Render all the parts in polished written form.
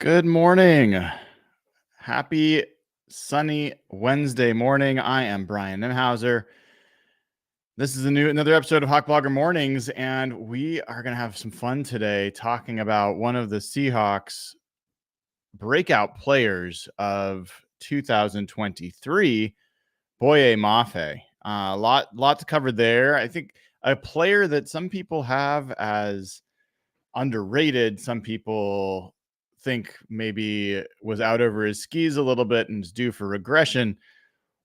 Good morning. Happy sunny Wednesday morning. I am Brian Nimhauser. This is another episode of Hawk Blogger Mornings, and we are going to have some fun today talking about one of the Seahawks breakout players of 2023, Boye Mafe. A lot to cover there. I think a player that some people have as underrated. Some people think maybe was out over his skis a little bit and is due for regression.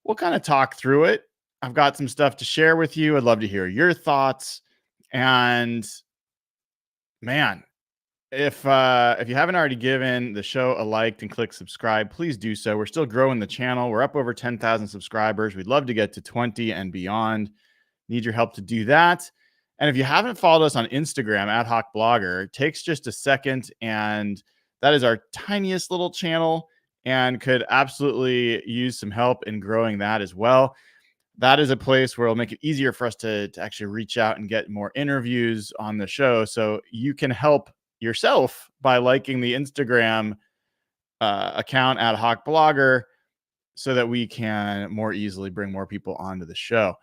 We'll kind of talk through it. I've got some stuff to share with you. I'd love to hear your thoughts. And man, if you haven't already given the show a like and click subscribe, please do so. We're still growing the channel. We're up over 10,000 subscribers. We'd love to get to 20 and beyond. Need your help to do that. And if you haven't followed us on Instagram at Hawk Blogger, it takes just a second, and that is our tiniest little channel and could absolutely use some help in growing that as well. That is a place where it'll make it easier for us to actually reach out and get more interviews on the show. So you can help yourself by liking the Instagram account at Hawk Blogger so that we can more easily bring more people onto the show.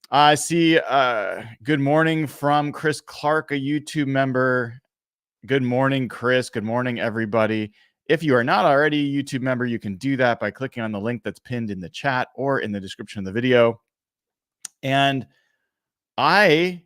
I see good morning from Chris Clark, a YouTube member. Good morning, Chris. Good morning, everybody. If you are not already a YouTube member, you can do that by clicking on the link that's pinned in the chat or in the description of the video. And I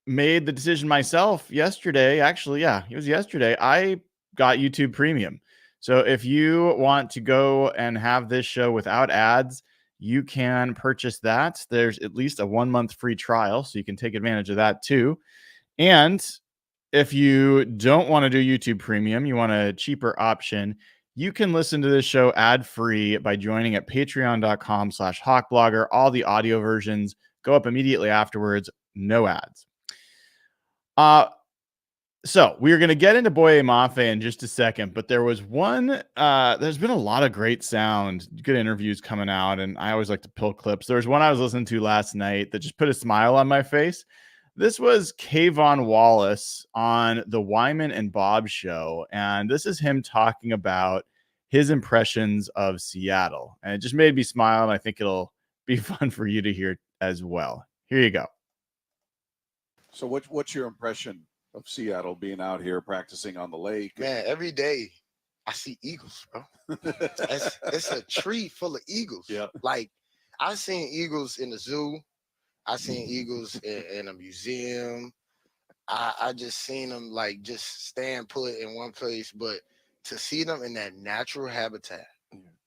made the decision myself yesterday. Actually, yeah, it was yesterday. I got YouTube Premium. So if you want to go and have this show without ads, you can purchase that. There's at least a 1-month free trial, so you can take advantage of that too. And if you don't want to do YouTube Premium, you want a cheaper option, you can listen to this show ad-free by joining at patreon.com/hawkblogger. All the audio versions go up immediately afterwards, no ads. So we're going to get into Boye Mafe in just a second, but there was one, there's been a lot of great sound, good interviews coming out, and I always like to pull clips. There was one I was listening to last night that just put a smile on my face. This was Kayvon Wallace on the Wyman and Bob show, and this is him talking about his impressions of Seattle, and it just made me smile, and I think it'll be fun for you to hear as well. Here you go. So what's your impression of Seattle being out here practicing on the lake? Man, every day I see eagles, bro. It's a tree full of eagles. Yeah. Like, I've seen eagles in the zoo. I've seen eagles in a museum. I just seen them like just stand put in one place, but to see them in that natural habitat,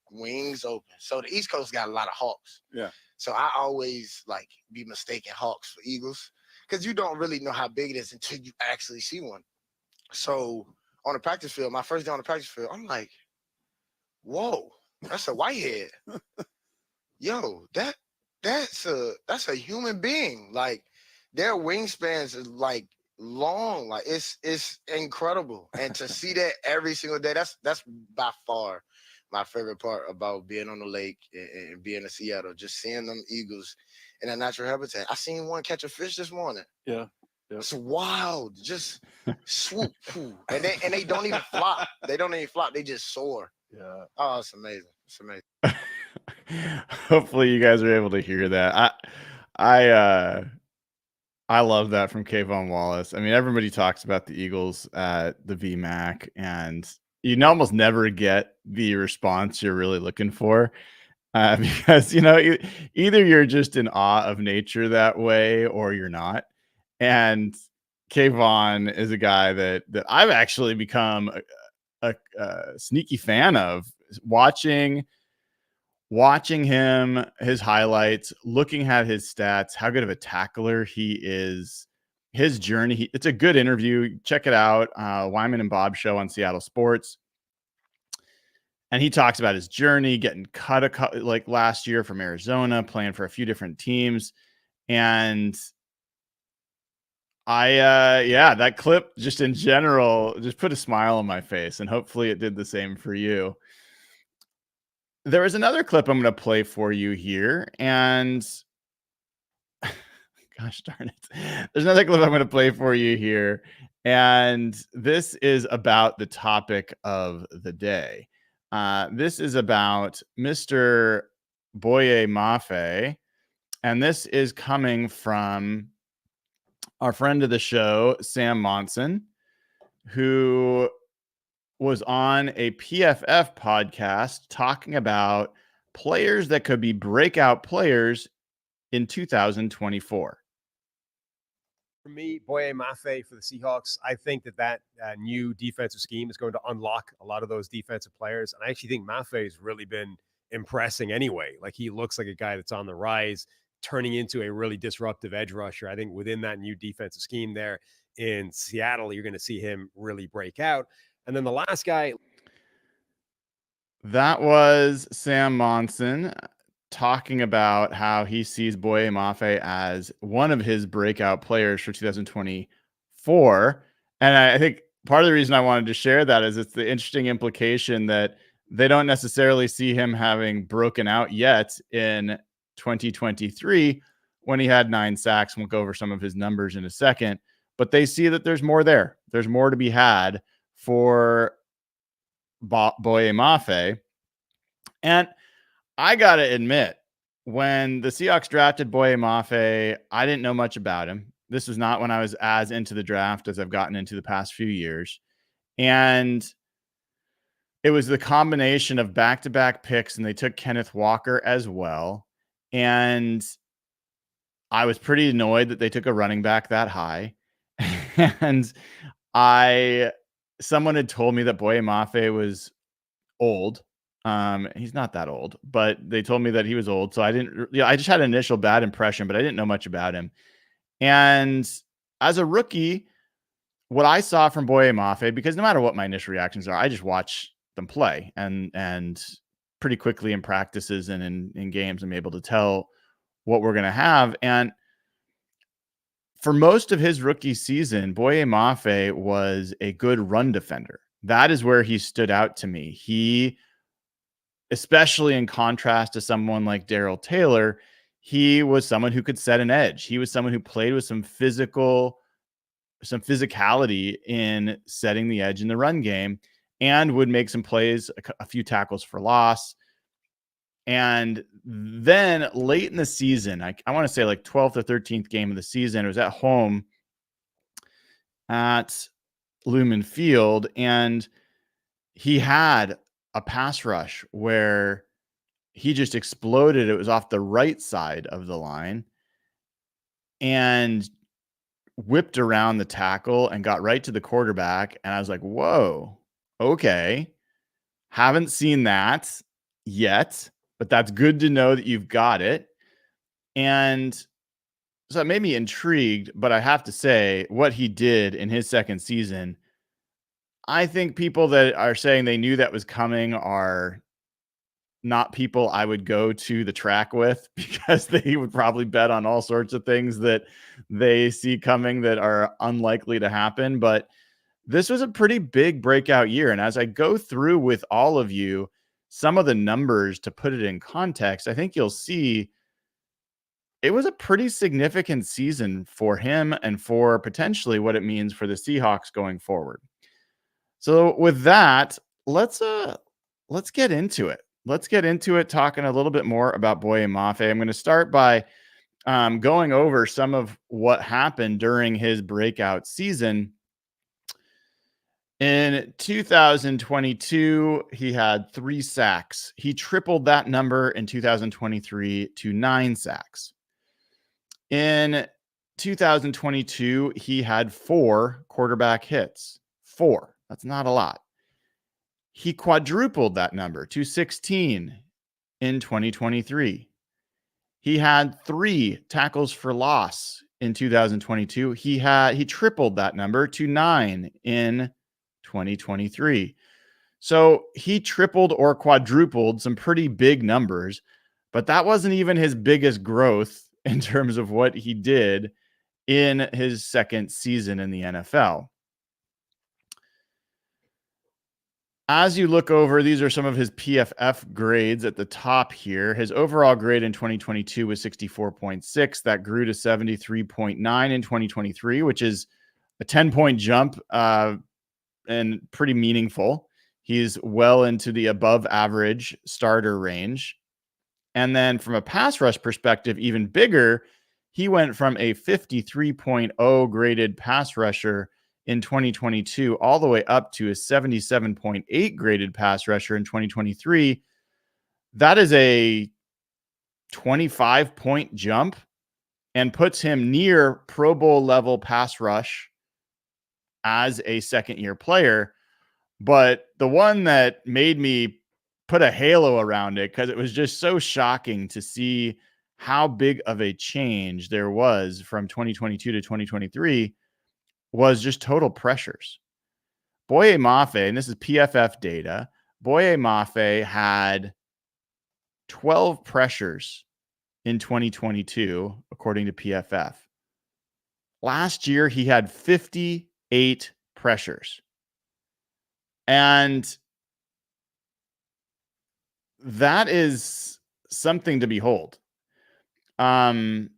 wings open. So the East Coast got a lot of hawks. Yeah. So I always like be mistaking hawks for eagles, because you don't really know how big it is until you actually see one. So on the practice field, my first day on the practice field, I'm like, whoa, that's a whitehead. Yo, that's a human being. Like, their wingspans is like long. Like, it's incredible. And to see that every single day, that's by far my favorite part about being on the lake and being in Seattle, just seeing them eagles in a natural habitat. I seen one catch a fish this morning. Yeah. It's wild. Just swoop. And they don't even flop. They don't even flop. They just soar. Yeah. Oh, it's amazing. It's amazing. Hopefully you guys are able to hear that. I love that from Kayvon Wallace. I mean, everybody talks about the Eagles at the VMAC, and you almost never get the response you're really looking for. Because, either you're just in awe of nature that way or you're not. And Kayvon is a guy that I've actually become a sneaky fan of, watching him, his highlights, looking at his stats, how good of a tackler he is, his journey. It's a good interview. Check it out. Wyman and Bob show on Seattle Sports. And he talks about his journey, getting cut like last year from Arizona, playing for a few different teams. And that clip just in general just put a smile on my face, and hopefully it did the same for you. There is another clip I'm going to play for you here, and gosh darn it. There's another clip I'm going to play for you here. And this is about the topic of the day. This is about Mr. Boye Mafe. And this is coming from our friend of the show, Sam Monson, who was on a PFF podcast talking about players that could be breakout players in 2024. For me, Boye Mafe for the Seahawks, I think that new defensive scheme is going to unlock a lot of those defensive players. And I actually think Mafe has really been impressing anyway. Like, he looks like a guy that's on the rise, turning into a really disruptive edge rusher. I think within that new defensive scheme there in Seattle, you're going to see him really break out. And then the last guy. That was Sam Monson talking about how he sees Boye Mafe as one of his breakout players for 2024. And I think part of the reason I wanted to share that is it's the interesting implication that they don't necessarily see him having broken out yet in 2023 when he had 9 sacks. We'll go over some of his numbers in a second, but they see that there's more there. There's more to be had for Boye Mafe. And I got to admit, when the Seahawks drafted Boye Mafe, I didn't know much about him. This was not when I was as into the draft as I've gotten into the past few years. And it was the combination of back-to-back picks, and they took Kenneth Walker as well. And I was pretty annoyed that they took a running back that high. And someone had told me that Boye Mafe was old. He's not that old, but they told me that he was old. So I just had an initial bad impression, but I didn't know much about him. And as a rookie, what I saw from Boye Mafe, because no matter what my initial reactions are, I just watch them play, and pretty quickly in practices and in games, I'm able to tell what we're going to have. And for most of his rookie season, Boye Mafe was a good run defender. That is where he stood out to me. He, especially in contrast to someone like Darrell Taylor, he was someone who could set an edge. He was someone who played with some physicality in setting the edge in the run game, and would make some plays, a few tackles for loss. And then late in the season, I want to say like 12th or 13th game of the season, it was at home at Lumen Field, and he had a pass rush where he just exploded. It was off the right side of the line and whipped around the tackle and got right to the quarterback. And I was like, whoa, okay. Haven't seen that yet, but that's good to know that you've got it. And so it made me intrigued, but I have to say what he did in his second season, I think people that are saying they knew that was coming are not people I would go to the track with, because they would probably bet on all sorts of things that they see coming that are unlikely to happen. But this was a pretty big breakout year. And as I go through with all of you, some of the numbers to put it in context, I think you'll see it was a pretty significant season for him and for potentially what it means for the Seahawks going forward. So with that, let's get into it. Let's get into it, talking a little bit more about Boye Mafe. I'm going to start by going over some of what happened during his breakout season. In 2022, he had 3 sacks. He tripled that number in 2023 to 9 sacks. In 2022, he had 4 quarterback hits. 4. That's not a lot. He quadrupled that number to 16 in 2023. He had 3 tackles for loss in 2022. He tripled that number to 9 in 2023. So he tripled or quadrupled some pretty big numbers, but that wasn't even his biggest growth in terms of what he did in his second season in the NFL. As you look over, these are some of his PFF grades at the top here. His overall grade in 2022 was 64.6. That grew to 73.9 in 2023, which is a 10-point jump and pretty meaningful. He's well into the above average starter range. And then from a pass rush perspective, even bigger, he went from a 53.0 graded pass rusher in 2022 all the way up to a 77.8 graded pass rusher in 2023. That is a 25-point jump and puts him near Pro Bowl level pass rush as a second-year player. But the one that made me put a halo around it, because it was just so shocking to see how big of a change there was from 2022 to 2023, was just total pressures. Boye Mafe, and this is PFF data, Boye Mafe had 12 pressures in 2022, according to PFF. Last year, he had 58 pressures. And that is something to behold. I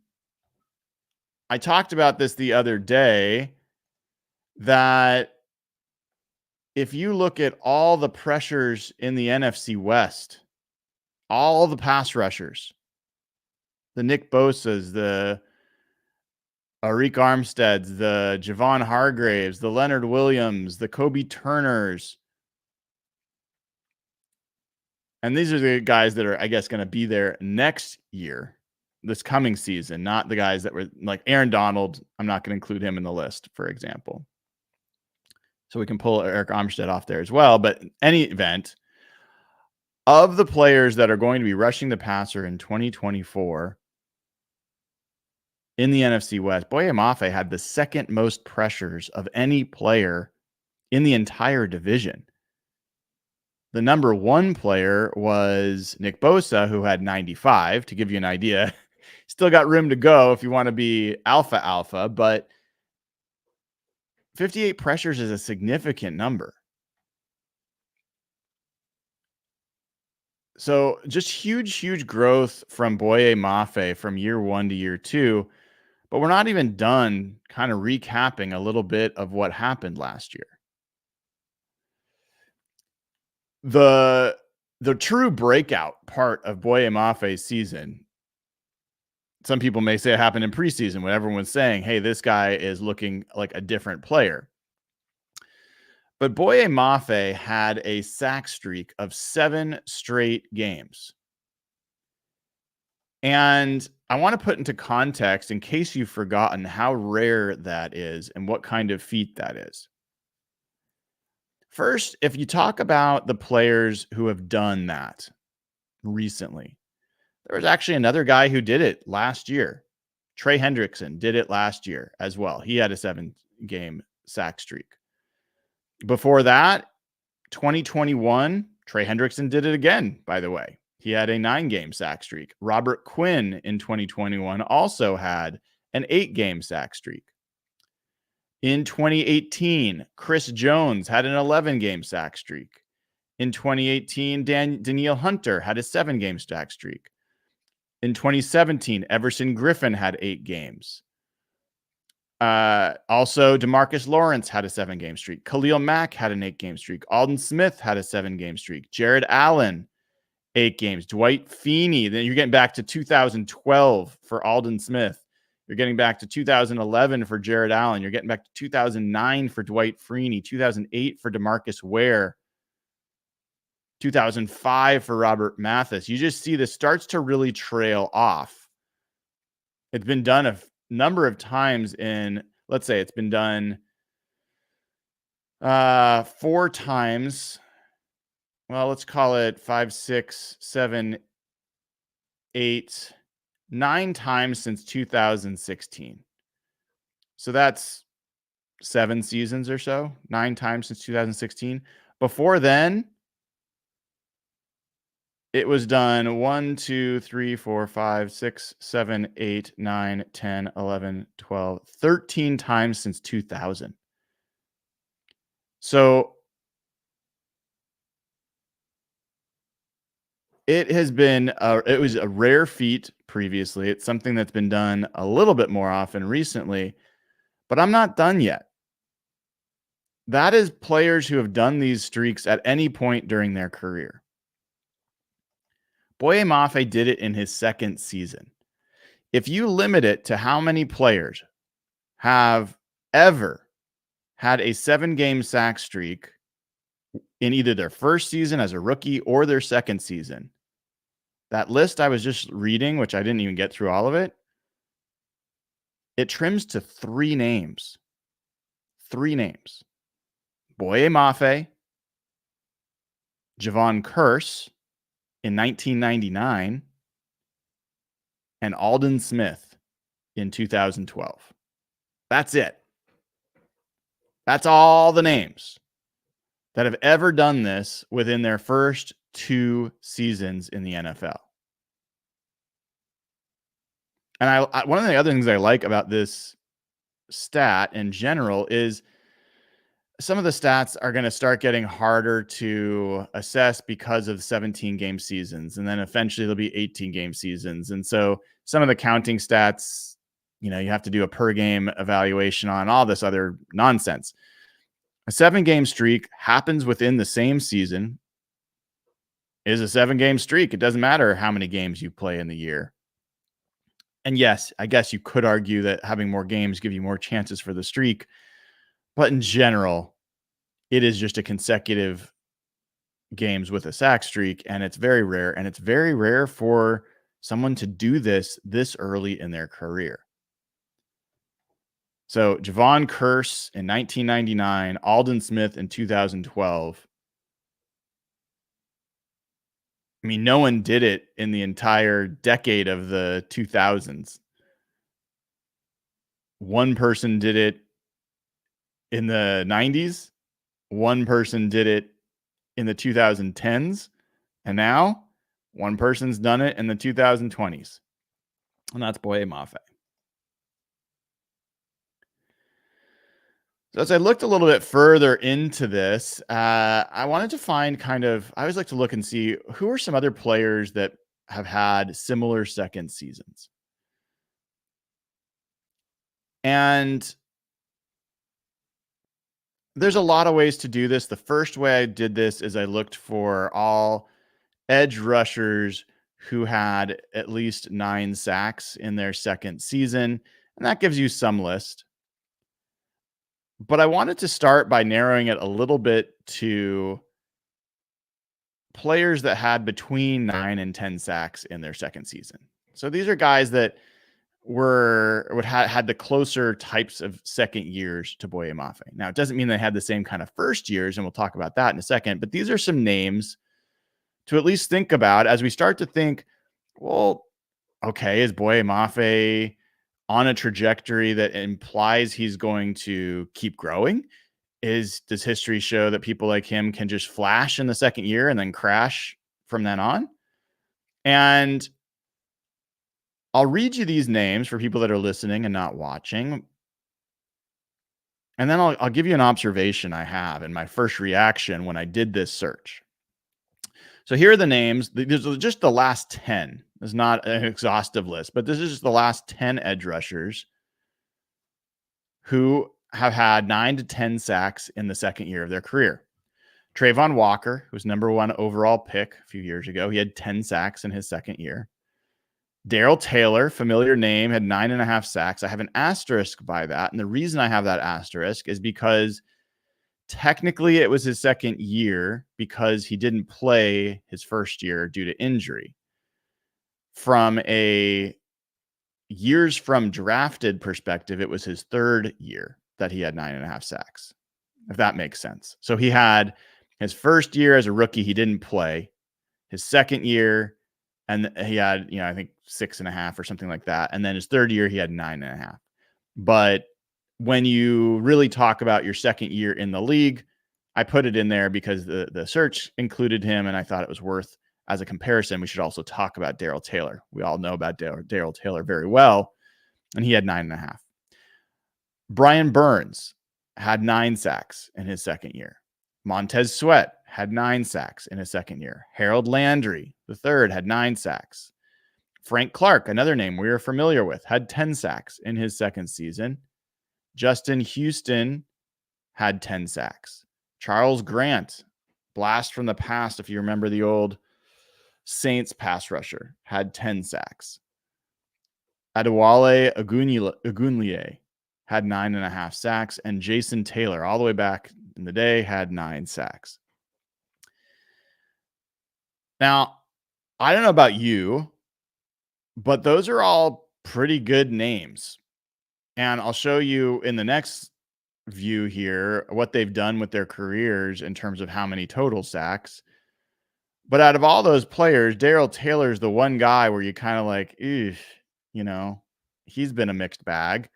talked about this the other day, that if you look at all the pressures in the NFC West, all the pass rushers, the Nick Bosas, the Arik Armsteads, the Javon Hargraves, the Leonard Williams, the Kobe Turners, and these are the guys that are, I guess, going to be there next year, this coming season, not the guys that were like Aaron Donald. I'm not going to include him in the list, for example. So we can pull Eric Armstead off there as well. But in any event, of the players that are going to be rushing the passer in 2024 in the NFC West, Boye Mafe had the second most pressures of any player in the entire division. The number one player was Nick Bosa, who had 95, to give you an idea. Still got room to go if you want to be alpha, but 58 pressures is a significant number. So just huge growth from Boye Mafe from year one to year two. But we're not even done kind of recapping a little bit of what happened last year. The true breakout part of Boye Mafe's season, some people may say it happened in preseason when everyone's saying, hey, this guy is looking like a different player. But Boye Mafe had a sack streak of 7 straight games. And I want to put into context, in case you've forgotten, how rare that is and what kind of feat that is. First, if you talk about the players who have done that recently, there was actually another guy who did it last year. Trey Hendrickson did it last year as well. He had a 7-game sack streak. Before that, 2021, Trey Hendrickson did it again, by the way. He had a 9-game sack streak. Robert Quinn in 2021 also had an 8-game sack streak. In 2018, Chris Jones had an 11-game sack streak. In 2018, Danielle Hunter had a 7-game sack streak. In 2017, Everson Griffin had 8 games. Also, DeMarcus Lawrence had a 7-game streak. Khalil Mack had an 8-game streak. Alden Smith had a 7-game streak. Jared Allen, 8 games. Dwight Feeney, then you're getting back to 2012 for Alden Smith. You're getting back to 2011 for Jared Allen. You're getting back to 2009 for Dwight Freeney, 2008 for DeMarcus Ware, 2005 for Robert Mathis. You just see this starts to really trail off. It's been done a number of times in, let's say it's been done 4 times. Well, let's call it 5, 6, 7, 8, 9 times since 2016. So that's 7 seasons or so, 9 times since 2016. Before then, it was done 1, 2, 3, 4, 5, 6, 7, 8, 9, 10, 11, 12, 13 times since 2000. So it has been, it was a rare feat previously. It's something that's been done a little bit more often recently, but I'm not done yet. that is players who have done these streaks at any point during their career. Boye Mafe did it in his second season. If you limit it to how many players have ever had a 7-game sack streak in either their first season as a rookie or their second season, that list I was just reading, which I didn't even get through all of it, it trims to 3 names. 3 names. Boye Mafe, Javon Curse in 1999, and Aldon Smith in 2012. That's it. That's all the names that have ever done this within their first 2 seasons in the NFL. And I one of the other things I like about this stat in general is some of the stats are going to start getting harder to assess because of 17-game seasons. And then eventually there'll be 18-game seasons. And so some of the counting stats, you have to do a per game evaluation on all this other nonsense. A 7-game streak happens within the same season is a 7-game streak. It doesn't matter how many games you play in the year. And yes, I guess you could argue that having more games give you more chances for the streak. But in general, it is just a consecutive games with a sack streak, and it's very rare. And it's very rare for someone to do this early in their career. So Javon Curse in 1999, Aldon Smith in 2012. I mean, no one did it in the entire decade of the 2000s. One person did it in the 90s. One person did it in the 2010s. And now one person's done it in the 2020s. And that's Boye Mafe. So as I looked a little bit further into this, I wanted to find I always like to look and see who are some other players that have had similar second seasons. And there's a lot of ways to do this. The first way I did this is I looked for all edge rushers who had at least 9 sacks in their second season. And that gives you some list. But I wanted to start by narrowing it a little bit to players that had between 9 and 10 sacks in their second season. So these are guys that had the closer types of second years to Boye Mafe. Now, it doesn't mean they had the same kind of first years, and we'll talk about that in a second, but these are some names to at least think about as we start to think, well, okay, is Boye Mafe on a trajectory that implies he's going to keep growing? Does history show that people like him can just flash in the second year and then crash from then on? And I'll read you these names for people that are listening and not watching. And then I'll give you an observation I have in my first reaction when I did this search. So here are the names. These are just the last 10. It's not an exhaustive list, but this is just the last 10 edge rushers who have had 9 to 10 sacks in the second year of their career. Trayvon Walker, who was #1 overall pick a few years ago, he had 10 sacks in his second year. Darrell Taylor, familiar name, had 9.5 sacks. I have an asterisk by that. And the reason I have that asterisk is because technically it was his second year because he didn't play his first year due to injury. From a years from drafted perspective, it was his third year that he had 9.5 sacks, if that makes sense. So he had his first year as a rookie, he didn't play. His second year, and he had, I think 6.5 or something like that. And then his third year, he had 9.5. But when you really talk about your second year in the league, I put it in there because the search included him, and I thought it was worth, as a comparison, we should also talk about Darrell Taylor. We all know about Darrell Taylor very well, and he had 9.5. Brian Burns had 9 sacks in his second year. Montez Sweat had 9 sacks in his second year. Harold Landry, the third, had 9 sacks. Frank Clark, another name we are familiar with, had 10 sacks in his second season. Justin Houston had 10 sacks. Charles Grant, blast from the past, if you remember the old Saints pass rusher, had 10 sacks. Adewale Ogunleye had 9.5 sacks, and Jason Taylor, all the way back in the day, had 9 sacks. Now, I don't know about you, but those are all pretty good names. And I'll show you in the next view here what they've done with their careers in terms of how many total sacks. But out of all those players, Darrell Taylor's the one guy where you kind of like, you know, he's been a mixed bag.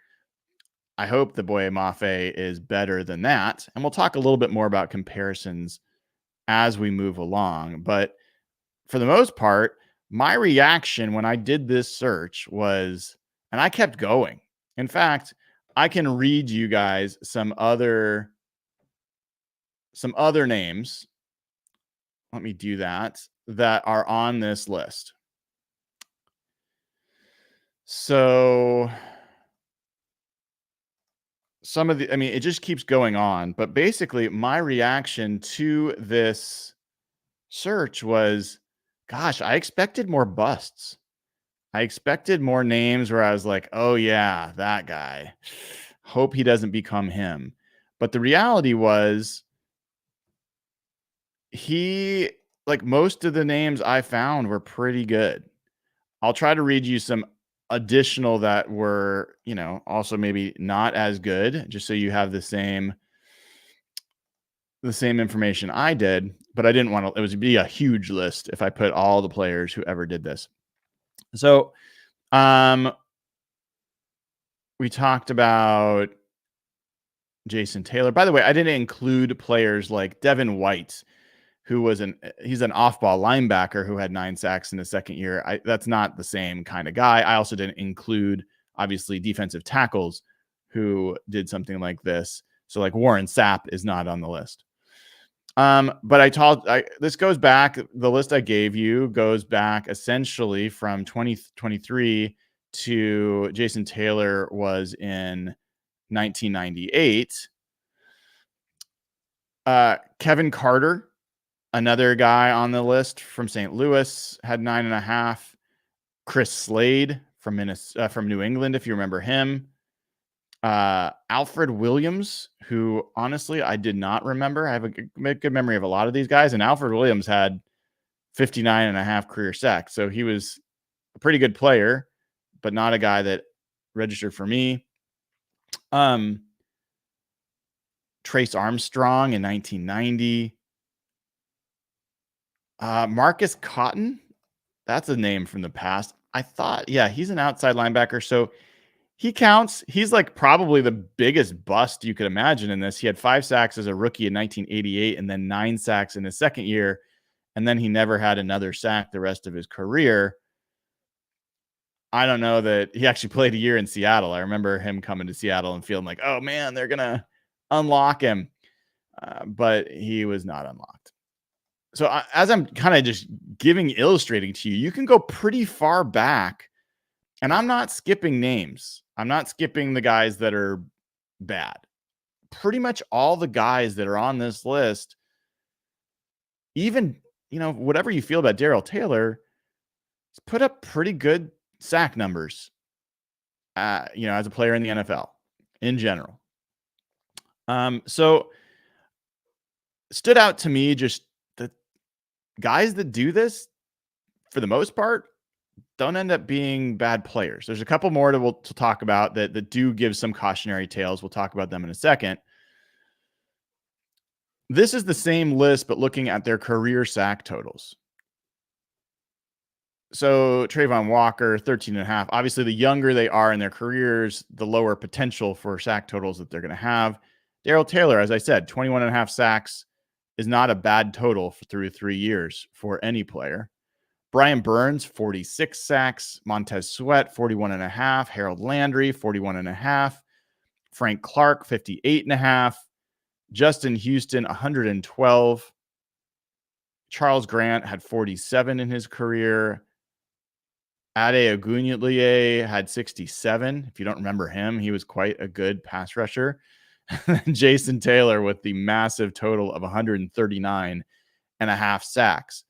I hope the Boye Mafe is better than that. And we'll talk a little bit more about comparisons as we move along. But for the most part, my reaction when I did this search was, and I kept going. In fact, I can read you guys some other names. Let me do that are on this list. So some of the, I mean, it just keeps going on, but basically my reaction to this search was, gosh, I expected more busts. I expected more names where I was like, oh yeah, that guy. Hope he doesn't become him. But the reality was like most of the names I found were pretty good. I'll try to read you some additional that were, also maybe not as good, just so you have the same information I did, but I didn't want to, it would be a huge list if I put all the players who ever did this. So, we talked about Jason Taylor. By the way, I didn't include players like Devin White, who he's an off-ball linebacker who had 9 sacks in the second year. That's not the same kind of guy. I also didn't include, obviously, defensive tackles who did something like this. So like Warren Sapp is not on the list. But this goes back, the list I gave you goes back essentially from 2023 to Jason Taylor was in 1998. Kevin Carter, another guy on the list from St. Louis, had 9.5. Chris Slade from New England, if you remember him. Alfred Williams, who honestly I did not remember. I have a good memory of a lot of these guys, and Alfred Williams had 59.5 career sacks. So he was a pretty good player, but not a guy that registered for me. Trace Armstrong in 1990. Marcus Cotton, that's a name from the past. I thought, yeah, he's an outside linebacker. So he counts. He's like probably the biggest bust you could imagine in this. He had 5 sacks as a rookie in 1988 and then 9 sacks in his second year. And then he never had another sack the rest of his career. I don't know that he actually played a year in Seattle. I remember him coming to Seattle and feeling like, oh man, they're going to unlock him. But he was not unlocked. So as I'm kind of just illustrating to you, you can go pretty far back. And I'm not skipping names. I'm not skipping the guys that are bad. Pretty much all the guys that are on this list, even, whatever you feel about Darrell Taylor, he's put up pretty good sack numbers, as a player in the NFL in general. So stood out to me just the guys that do this, for the most part, don't end up being bad players. There's a couple more to talk about that do give some cautionary tales. We'll talk about them in a second. This is the same list, but looking at their career sack totals. So Trayvon Walker, 13.5. Obviously, the younger they are in their careers, the lower potential for sack totals that they're going to have. Darrell Taylor, as I said, 21.5 sacks is not a bad total through 3 years for any player. Brian Burns, 46 sacks. Montez Sweat, 41.5. Harold Landry, 41.5. Frank Clark, 58.5. Justin Houston, 112. Charles Grant had 47 in his career. Ade Ogunleye had 67. If you don't remember him, he was quite a good pass rusher. Jason Taylor with the massive total of 139.5 sacks.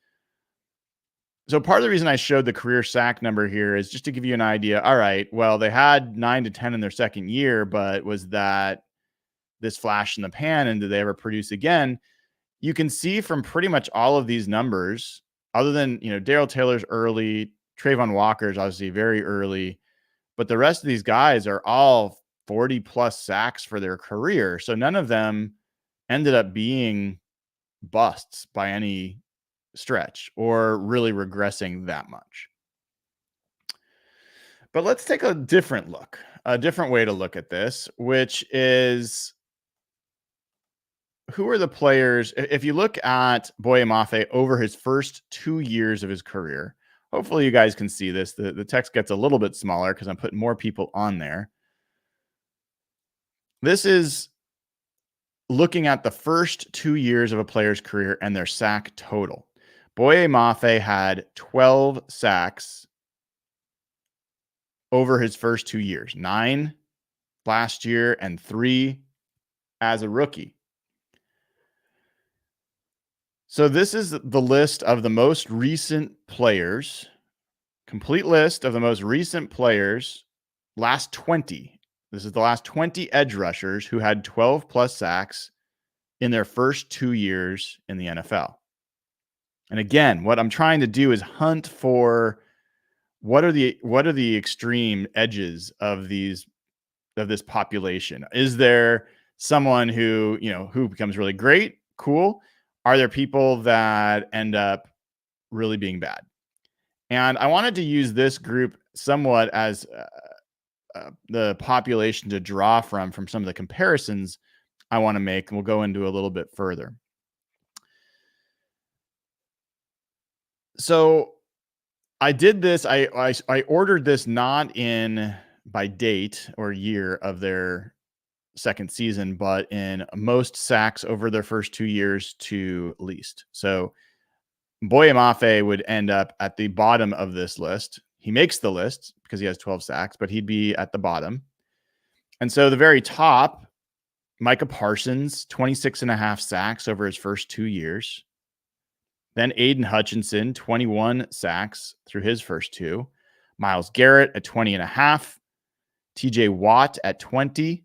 So part of the reason I showed the career sack number here is just to give you an idea. All right, well, they had 9 to 10 in their second year, but was that this flash in the pan, and did they ever produce again? You can see from pretty much all of these numbers, other than, Darrell Taylor's early, Trayvon Walker's obviously very early, but the rest of these guys are all 40 plus sacks for their career. So none of them ended up being busts by any stretch or really regressing that much. But let's take a different look, a different way to look at this, which is who are the players? If you look at Boye Mafe over his first 2 years of his career, hopefully you guys can see this. The text gets a little bit smaller because I'm putting more people on there. This is looking at the first 2 years of a player's career and their sack total. Boye Mafe had 12 sacks over his first 2 years, 9 last year and 3 as a rookie. So this is the list of the most recent players, complete list of the most recent players, last 20. This is the last 20 edge rushers who had 12 plus sacks in their first 2 years in the NFL. And again, what I'm trying to do is hunt for what are the extreme edges of this population. Is there someone who becomes really great? Cool. Are there people that end up really being bad? And I wanted to use this group somewhat as the population to draw from some of the comparisons I want to make, and we'll go into a little bit further. So I did this. I ordered this not in by date or year of their second season, but in most sacks over their first 2 years to least. So Boye Mafe would end up at the bottom of this list. He makes the list because he has 12 sacks, but he'd be at the bottom. And so the very top, Micah Parsons, 26.5 sacks over his first 2 years. Then Aiden Hutchinson, 21 sacks through his first 2. Myles Garrett at 20.5. TJ Watt at 20.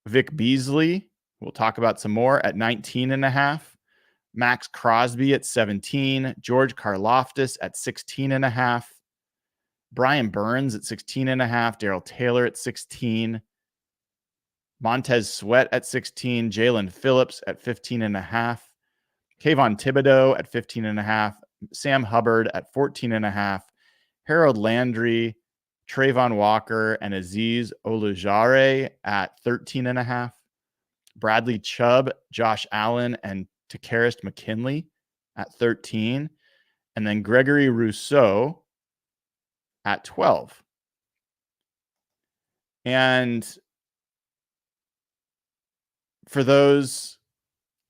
Vic Beasley, we'll talk about some more, at 19.5. Max Crosby at 17. George Karlaftis at 16.5. Brian Burns at 16.5. Darrell Taylor at 16. Montez Sweat at 16. Jalen Phillips at 15.5. Kayvon Thibodeau at 15.5. Sam Hubbard at 14.5. Harold Landry, Trayvon Walker, and Azeez Ojulari at 13.5. Bradley Chubb, Josh Allen, and Takk McKinley at 13. And then Gregory Rousseau at 12. And for those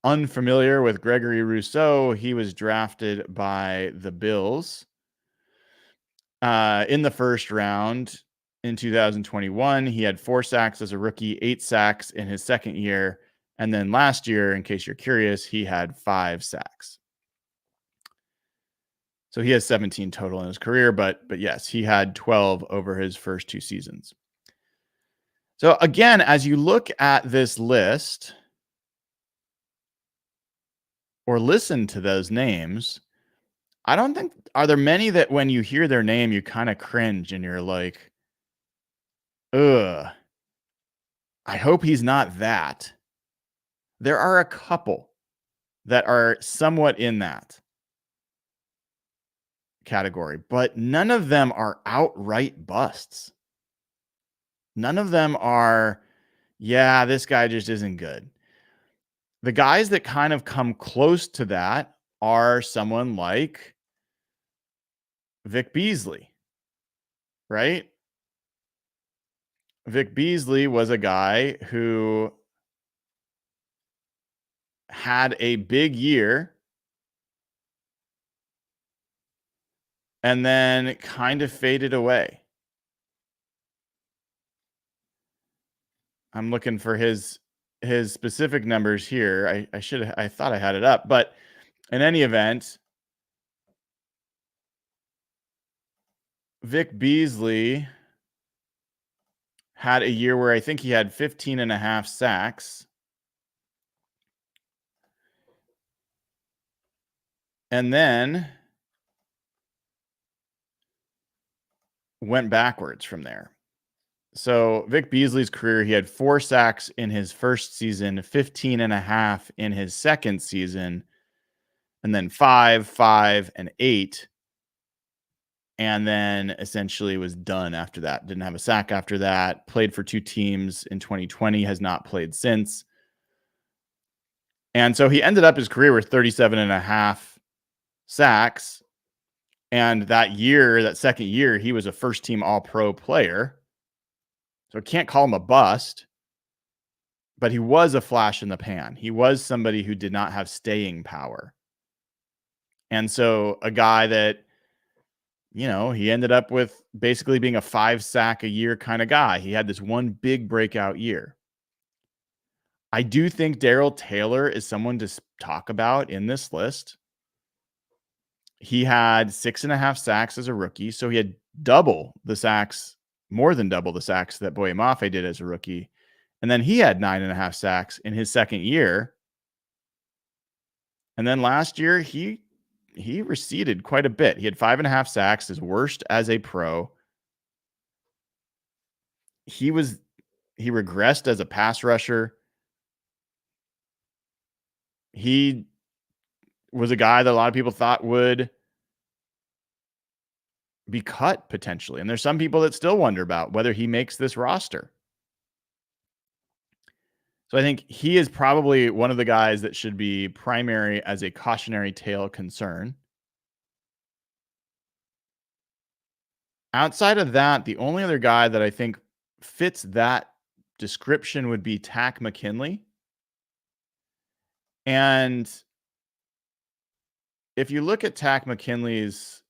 unfamiliar with Gregory Rousseau, he was drafted by the Bills in the first round in 2021. He had 4 sacks as a rookie, 8 sacks in his second year. And then last year, in case you're curious, he had 5 sacks. So he has 17 total in his career, but yes, he had 12 over his first 2 seasons. So again, as you look at this list or listen to those names, I don't think, are there many that when you hear their name, you kind of cringe and you're like, ugh, I hope he's not that. There are a couple that are somewhat in that category, but none of them are outright busts. None of them are, yeah, this guy just isn't good. The guys that kind of come close to that are someone like Vic Beasley, right? Vic Beasley was a guy who had a big year and then kind of faded away. I'm looking for his his specific numbers here. I thought I had it up, but in any event, Vic Beasley had a year where I think he had 15.5 sacks. And then went backwards from there. So Vic Beasley's career, he had 4 sacks in his first season, 15.5 in his second season, and then 5, 5, and 8. And then essentially was done after that. Didn't have a sack after that. Played for 2 teams in 2020, has not played since. And so he ended up his career with 37.5 sacks. And that year, that second year, he was a first-team All-Pro player. So I can't call him a bust, but he was a flash in the pan. He was somebody who did not have staying power. And so a guy that, you know, he ended up with basically being a 5-sack-a-year kind of guy. He had this one big breakout year. I do think Darrell Taylor is someone to talk about in this list. He had 6.5 sacks as a rookie, so he had double the sacks, more than double the sacks that Boye Mafe did as a rookie. And then he had 9.5 sacks in his second year. And then last year, he receded quite a bit. He had 5.5 sacks, his worst as a pro. He regressed as a pass rusher. He was a guy that a lot of people thought would be cut potentially. And there's some people that still wonder about whether he makes this roster. So I think he is probably one of the guys that should be primary as a cautionary tale concern. Outside of that, the only other guy that I think fits that description would be Takk McKinley. And if you look at Takk McKinley's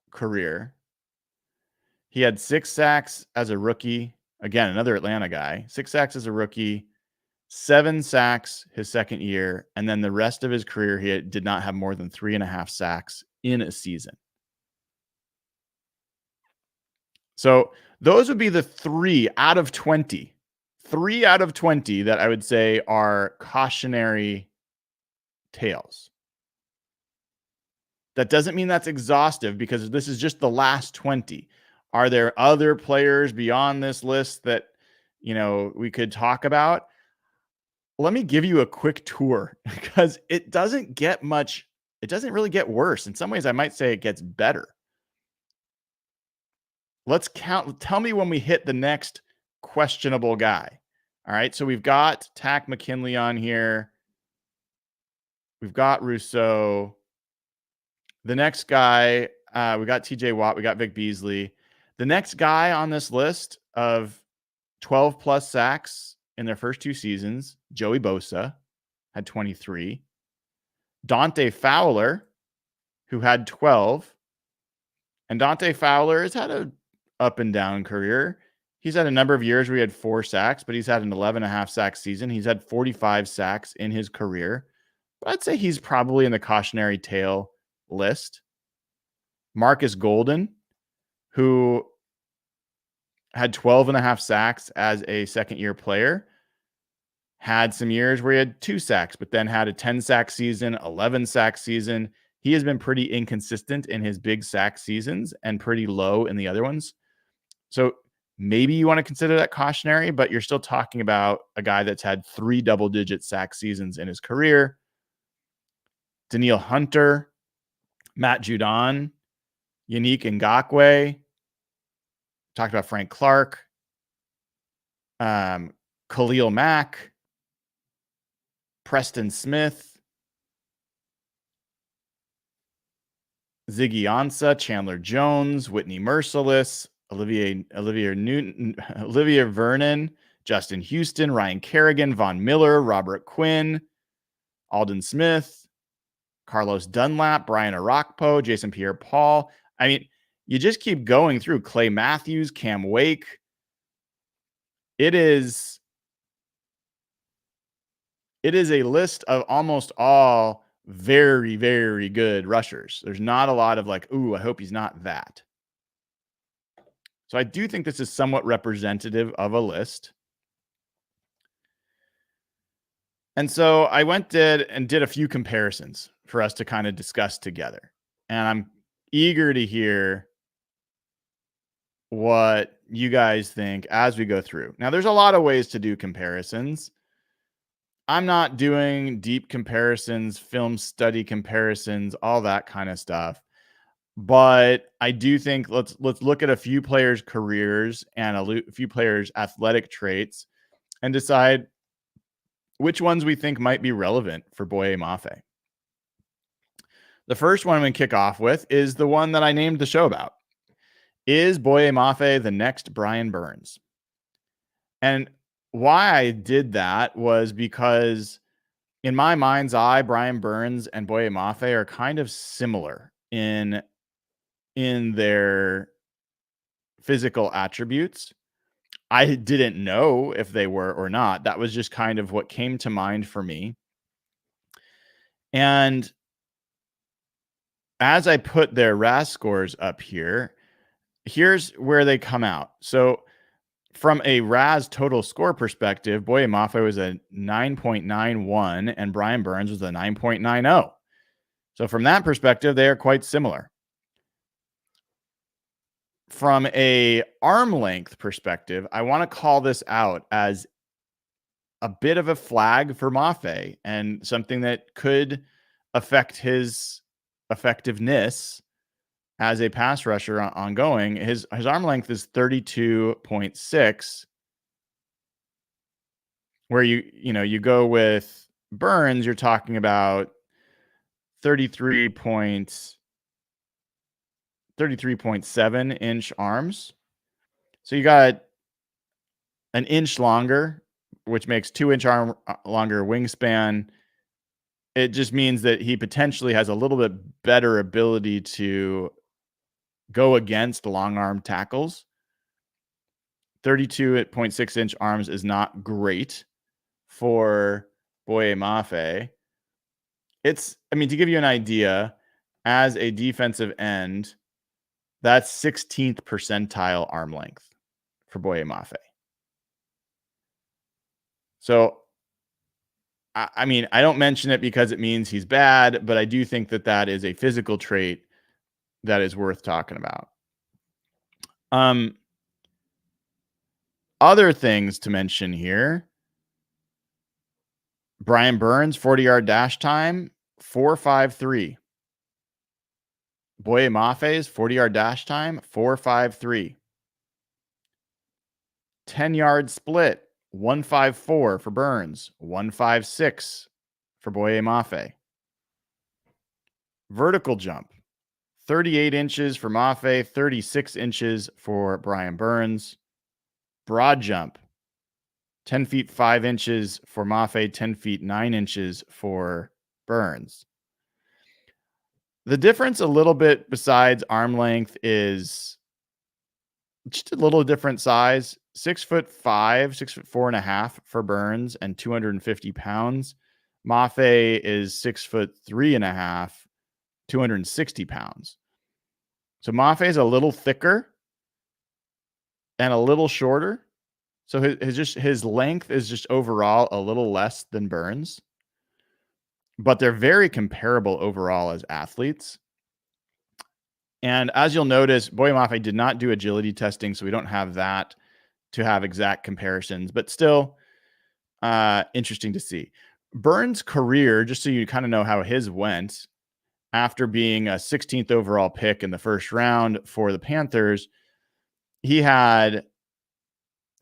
career, he had 6 sacks as a rookie. Again, another Atlanta guy. 6 sacks as a rookie, 7 sacks his second year, and then the rest of his career, he did not have more than 3.5 sacks in a season. So those would be the 3 out of 20. 3 out of 20 that I would say are cautionary tales. That doesn't mean that's exhaustive because this is just the last 20. Are there other players beyond this list that, you know, we could talk about? Let me give you a quick tour because it doesn't get much. It doesn't really get worse. In some ways, I might say it gets better. Let's count. Tell me when we hit the next questionable guy. All right. So we've got Takk McKinley on here. We've got Rousseau. The next guy, we got TJ Watt. We got Vic Beasley. The next guy on this list of 12 plus sacks in their first 2 seasons, Joey Bosa, had 23. Dante Fowler, who had 12. And Dante Fowler has had an up and down career. He's had a number of years where he had 4 sacks, but he's had an 11.5 sack season. He's had 45 sacks in his career. But I'd say he's probably in the cautionary tale list. Marcus Golden, who had 12.5 sacks as a second-year player, had some years where he had 2 sacks, but then had a 10-sack season, 11-sack season. He has been pretty inconsistent in his big sack seasons and pretty low in the other ones. So maybe you want to consider that cautionary, but you're still talking about a guy that's had 3 double-digit sack seasons in his career. Danielle Hunter, Matt Judon, Yannick Ngakoue. Talked about Frank Clark. Khalil Mack. Preston Smith. Ziggy Ansah, Chandler Jones, Whitney Merciless, Olivia Newton, Olivia Vernon, Justin Houston, Ryan Kerrigan, Von Miller, Robert Quinn, Alden Smith, Carlos Dunlap, Brian Arakpo, Jason Pierre-Paul. I mean, you just keep going through. Clay Matthews, Cam Wake. It is it is a list of almost all very, very good rushers. There's not a lot of like, ooh, I hope he's not that. So I do think this is somewhat representative of a list. And so I did a few comparisons for us to kind of discuss together. And I'm eager to hear what you guys think as we go through. Now, there's a lot of ways to do comparisons. I'm not doing deep comparisons, film study comparisons, all that kind of stuff. But I do think let's look at a few players' careers and a few players' athletic traits and decide which ones we think might be relevant for Boye Mafe. The first one I'm going to kick off with is the one that I named the show about. Is Boye Mafe the next Brian Burns? And why I did that was because in my mind's eye, Brian Burns and Boye Mafe are kind of similar in their physical attributes. I didn't know if they were or not. That was just kind of what came to mind for me. And as I put their RAS scores up here, here's where they come out. So from a RAS total score perspective, Boye Mafe was a 9.91 and Brian Burns was a 9.90. So from that perspective, they are quite similar. From a arm length perspective, I want to call this out as a bit of a flag for Mafe and something that could affect his effectiveness as a pass rusher ongoing. His arm length is 32.6, where you go with Burns, you're talking about 33.7 inch arms. So you got an inch longer, which makes 2-inch arm longer wingspan. It just means that he potentially has a little bit better ability to go against long arm tackles. 32.6-inch arms is not great for Boye Mafe. To give you an idea, as a defensive end, that's 16th percentile arm length for Boye Mafe. So, I don't mention it because it means he's bad, but I do think that is a physical trait that is worth talking about. Other things to mention here. Brian Burns, 40-yard dash time, 4.53. Boye Mafe's 40-yard dash time, 4.53. 10-yard split, 1.54 for Burns, 1.56 for Boye Mafe. Vertical jump, 38 inches for Mafe, 36 inches for Brian Burns. Broad jump, 10 feet 5 inches for Mafe, 10 feet 9 inches for Burns. The difference a little bit besides arm length is just a little different size. 6'5", 6'4.5" for Burns and 250 pounds. Mafe is 6'3.5", 260 pounds. So Mafe is a little thicker and a little shorter. So his length is just overall a little less than Burns, but they're very comparable overall as athletes. And as you'll notice, Boye Mafe did not do agility testing, so we don't have that to have exact comparisons, but still interesting to see. Burns' career, just so you kind of know how his went, after being a 16th overall pick in the first round for the Panthers, he had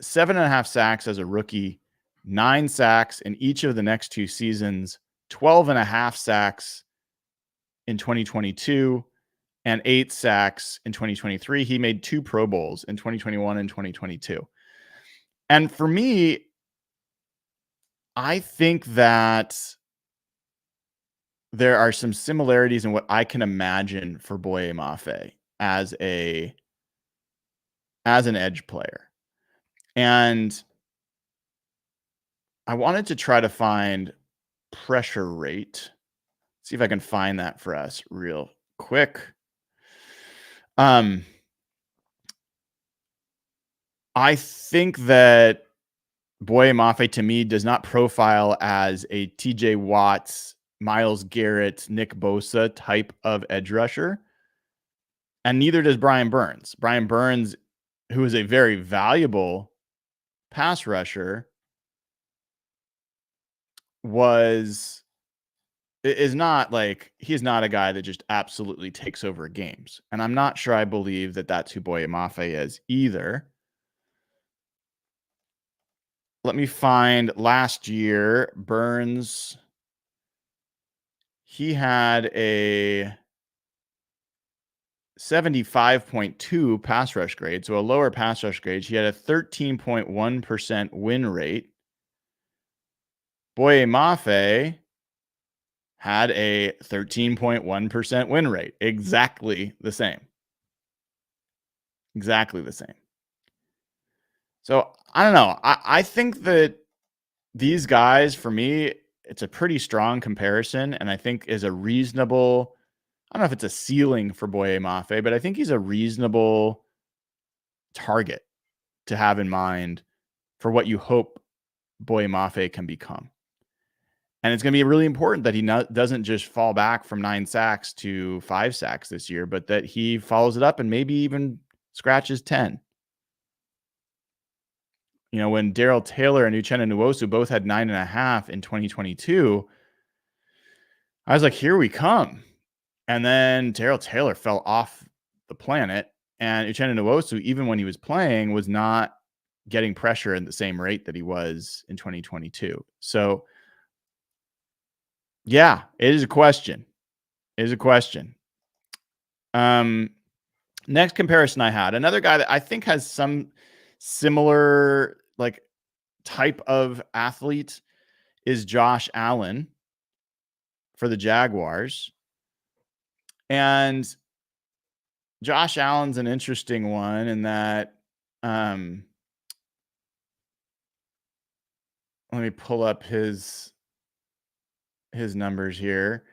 7.5 sacks as a rookie, 9 sacks in each of the next 2 seasons, 12.5 sacks in 2022, and 8 sacks in 2023. He made 2 Pro Bowls in 2021 and 2022. And for me, I think that there are some similarities in what I can imagine for Boye Mafe as an edge player. And I wanted to try to find pressure rate. See if I can find that for us real quick. I think that Boye Mafe to me does not profile as a TJ Watts, Myles Garrett, Nick Bosa type of edge rusher. And neither does Brian Burns. Brian Burns, who is a very valuable pass rusher, is not like, he's not a guy that just absolutely takes over games. And I'm not sure I believe that that's who Boye Mafe is either. Let me find last year, Burns. He had a 75.2 pass rush grade, so a lower pass rush grade. He had a 13.1% win rate. Boye Mafe had a 13.1% win rate. Exactly the same. Exactly the same. So I don't know. I think that these guys, for me, it's a pretty strong comparison, and I think is a reasonable, I don't know if it's a ceiling for Boye Mafe, but I think he's a reasonable target to have in mind for what you hope Boye Mafe can become. And it's going to be really important that he doesn't just fall back from 9 sacks to 5 sacks this year, but that he follows it up and maybe even scratches 10. You know, when Darrell Taylor and Uchenna Nwosu both had 9.5 in 2022, I was like, here we come. And then Darrell Taylor fell off the planet, and Uchenna Nwosu, even when he was playing, was not getting pressure at the same rate that he was in 2022. So, yeah, it is a question. It is a question. Next comparison I had, another guy that I think has some similar like type of athlete is Josh Allen for the Jaguars. And Josh Allen's an interesting one in that, let me pull up his numbers here.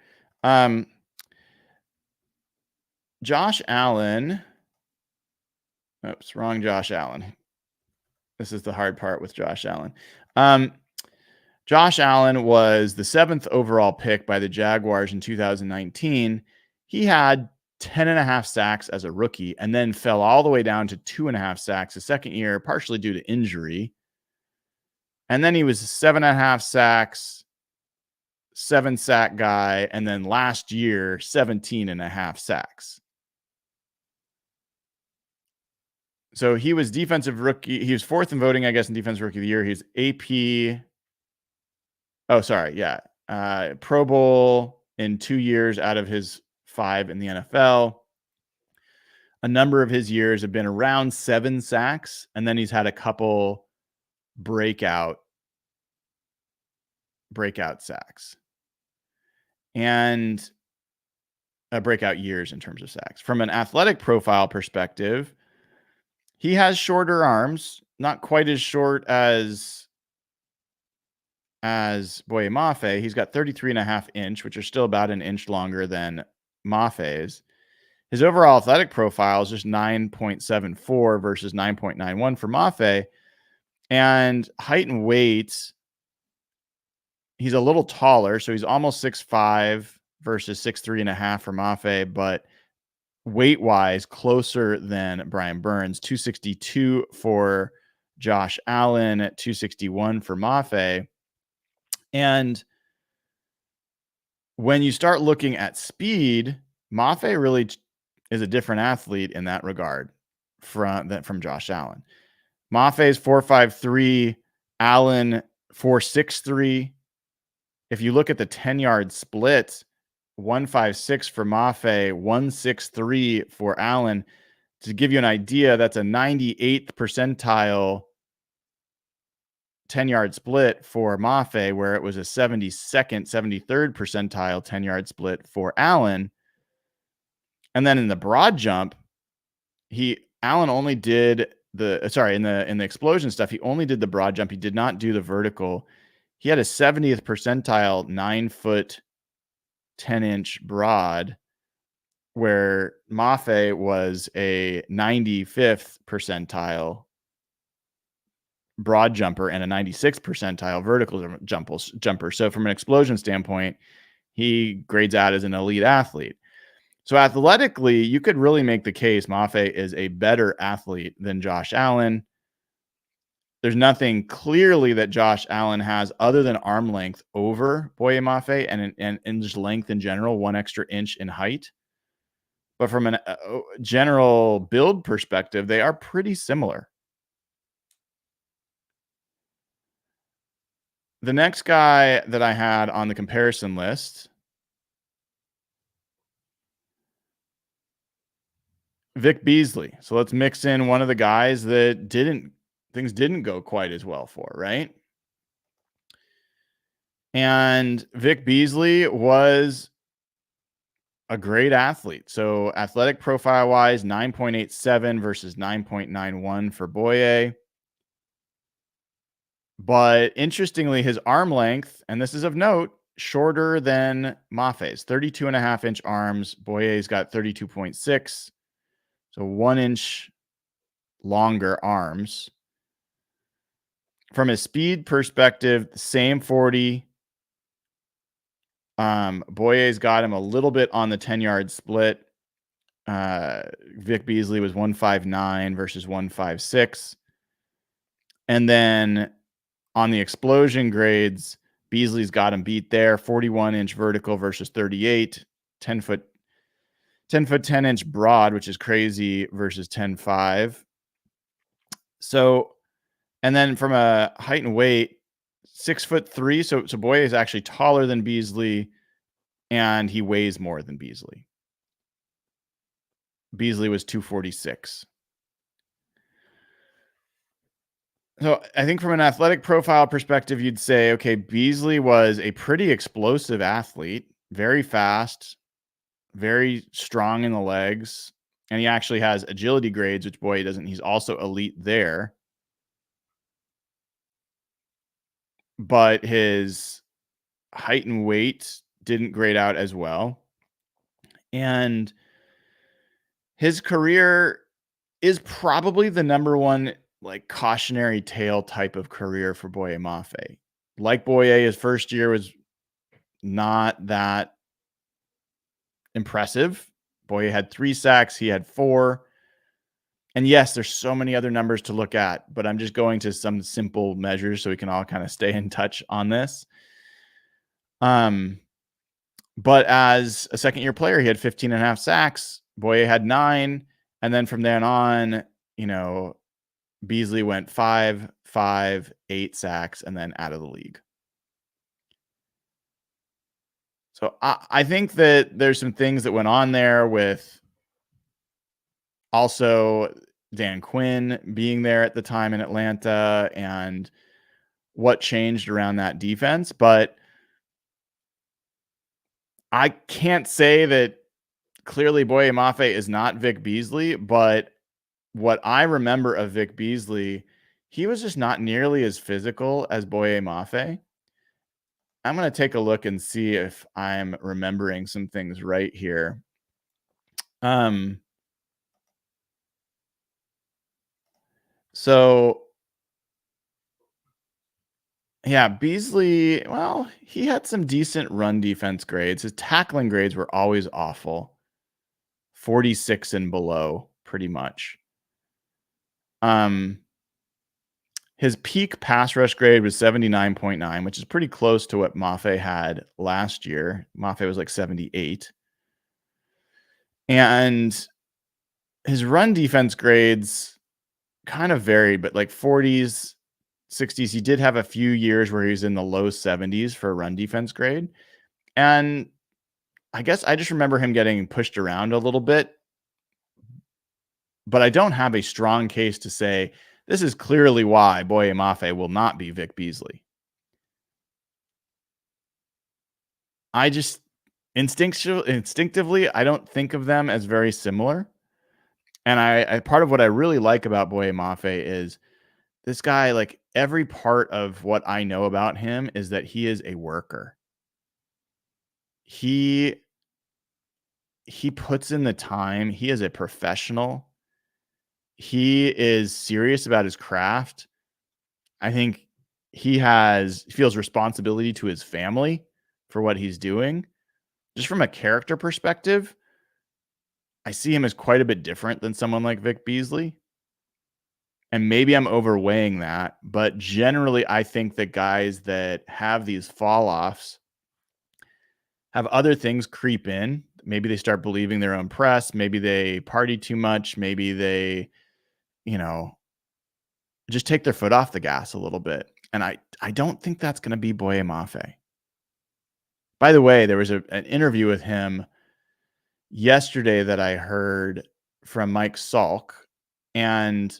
Josh Allen, oops, wrong Josh Allen. This is the hard part with Josh Allen. Josh Allen was the 7th overall pick by the Jaguars in 2019. He had 10.5 sacks as a rookie and then fell all the way down to 2.5 sacks the second year, partially due to injury. And then he was 7.5 sacks, 7 sack guy. And then last year, 17.5 sacks. So he was defensive rookie. He was 4th in voting, I guess, in defensive rookie of the year. He's AP. Oh, sorry. Yeah. Pro Bowl in 2 years out of his 5 in the NFL. A number of his years have been around 7 sacks. And then he's had a couple breakout sacks. And breakout years in terms of sacks. From an athletic profile perspective, he has shorter arms, not quite as short as Boye Mafe. He's got 33.5 inch, which are still about an inch longer than Mafe's. His overall athletic profile is just 9.74 versus 9.91 for Mafe. And height and weight, he's a little taller, so he's almost 6'5" versus 6'3.5" for Mafe, but weight-wise, closer than Brian Burns. 262 for Josh Allen, 261 for Mafe. And when you start looking at speed, Mafe really is a different athlete in that regard from Josh Allen. Mafe's 4.53, Allen 4.63. If you look at the 10-yard split, 1.56 for Mafe, 1.63 for Allen. To give you an idea, that's a 98th percentile 10-yard split for Mafe, where it was a 72nd, 73rd percentile 10-yard split for Allen. And then in the broad jump, Allen only did in the explosion stuff, he only did the broad jump. He did not do the vertical. he had a 70th percentile 9-foot 10-inch broad, where Mafe was a 95th percentile broad jumper and a 96th percentile vertical jumper. So from an explosion standpoint, he grades out as an elite athlete. So athletically, you could really make the case Mafe is a better athlete than Josh Allen. There's nothing clearly that Josh Allen has other than arm length over Boye Mafe and just length in general, 1 extra inch in height. But from a general build perspective, they are pretty similar. The next guy that I had on the comparison list, Vic Beasley. So let's mix in one of the guys that things didn't go quite as well for, right? And Vic Beasley was a great athlete. So athletic profile wise, 9.87 versus 9.91 for Boye. But interestingly, his arm length, and this is of note, shorter than Mafe's, 32.5-inch arms. Boye's got 32.6. So 1 inch longer arms. From a speed perspective, same 40. Boye's got him a little bit on the 10-yard split. Vic Beasley was 159 versus 156. And then on the explosion grades, Beasley's got him beat there. 41-inch vertical versus 38. 10-foot 10-inch broad, which is crazy, versus 10.5. So, and then from a height and weight, 6'3". So Boye is actually taller than Beasley, and he weighs more than Beasley. Beasley was 246. So I think from an athletic profile perspective, you'd say, okay, Beasley was a pretty explosive athlete, very fast, very strong in the legs, and he actually has agility grades, which Boye doesn't. He's also elite there. But his height and weight didn't grade out as well. And his career is probably the number one like cautionary tale type of career for Boye Mafe. Like Boye, his first year was not that impressive. Boye had 3 sacks, he had 4. And yes, there's so many other numbers to look at, but I'm just going to some simple measures so we can all kind of stay in touch on this. But as a second-year player, he had 15.5 sacks. Boye had 9. And then from then on, you know, Beasley went 5, 8 sacks, and then out of the league. So I think that there's some things that went on there with also Dan Quinn being there at the time in Atlanta and what changed around that defense. But I can't say that clearly Boye Mafe is not Vic Beasley, but what I remember of Vic Beasley, he was just not nearly as physical as Boye Mafe. I'm going to take a look and see if I'm remembering some things right here. So yeah, Beasley, well, he had some decent run defense grades. His tackling grades were always awful. 46 and below, pretty much. His peak pass rush grade was 79.9, which is pretty close to what Mafe had last year. Mafe was like 78. And his run defense grades kind of varied, but like 40s, 60s. He did have a few years where he was in the low 70s for a run defense grade. And I guess I just remember him getting pushed around a little bit. But I don't have a strong case to say this is clearly why Boye Mafe will not be Vic Beasley. I just instinctively, I don't think of them as very similar. And I part of what I really like about Boye Mafe is this guy, like every part of what I know about him is that he is a worker. He puts in the time. He is a professional. He is serious about his craft. I think he feels responsibility to his family for what he's doing. Just from a character perspective, I see him as quite a bit different than someone like Vic Beasley. And maybe I'm overweighing that, but generally I think that guys that have these fall-offs have other things creep in. Maybe they start believing their own press. Maybe they party too much. Maybe they, just take their foot off the gas a little bit. And I don't think that's going to be Boye Mafe. By the way, there was an interview with him yesterday that I heard from Mike Salk, and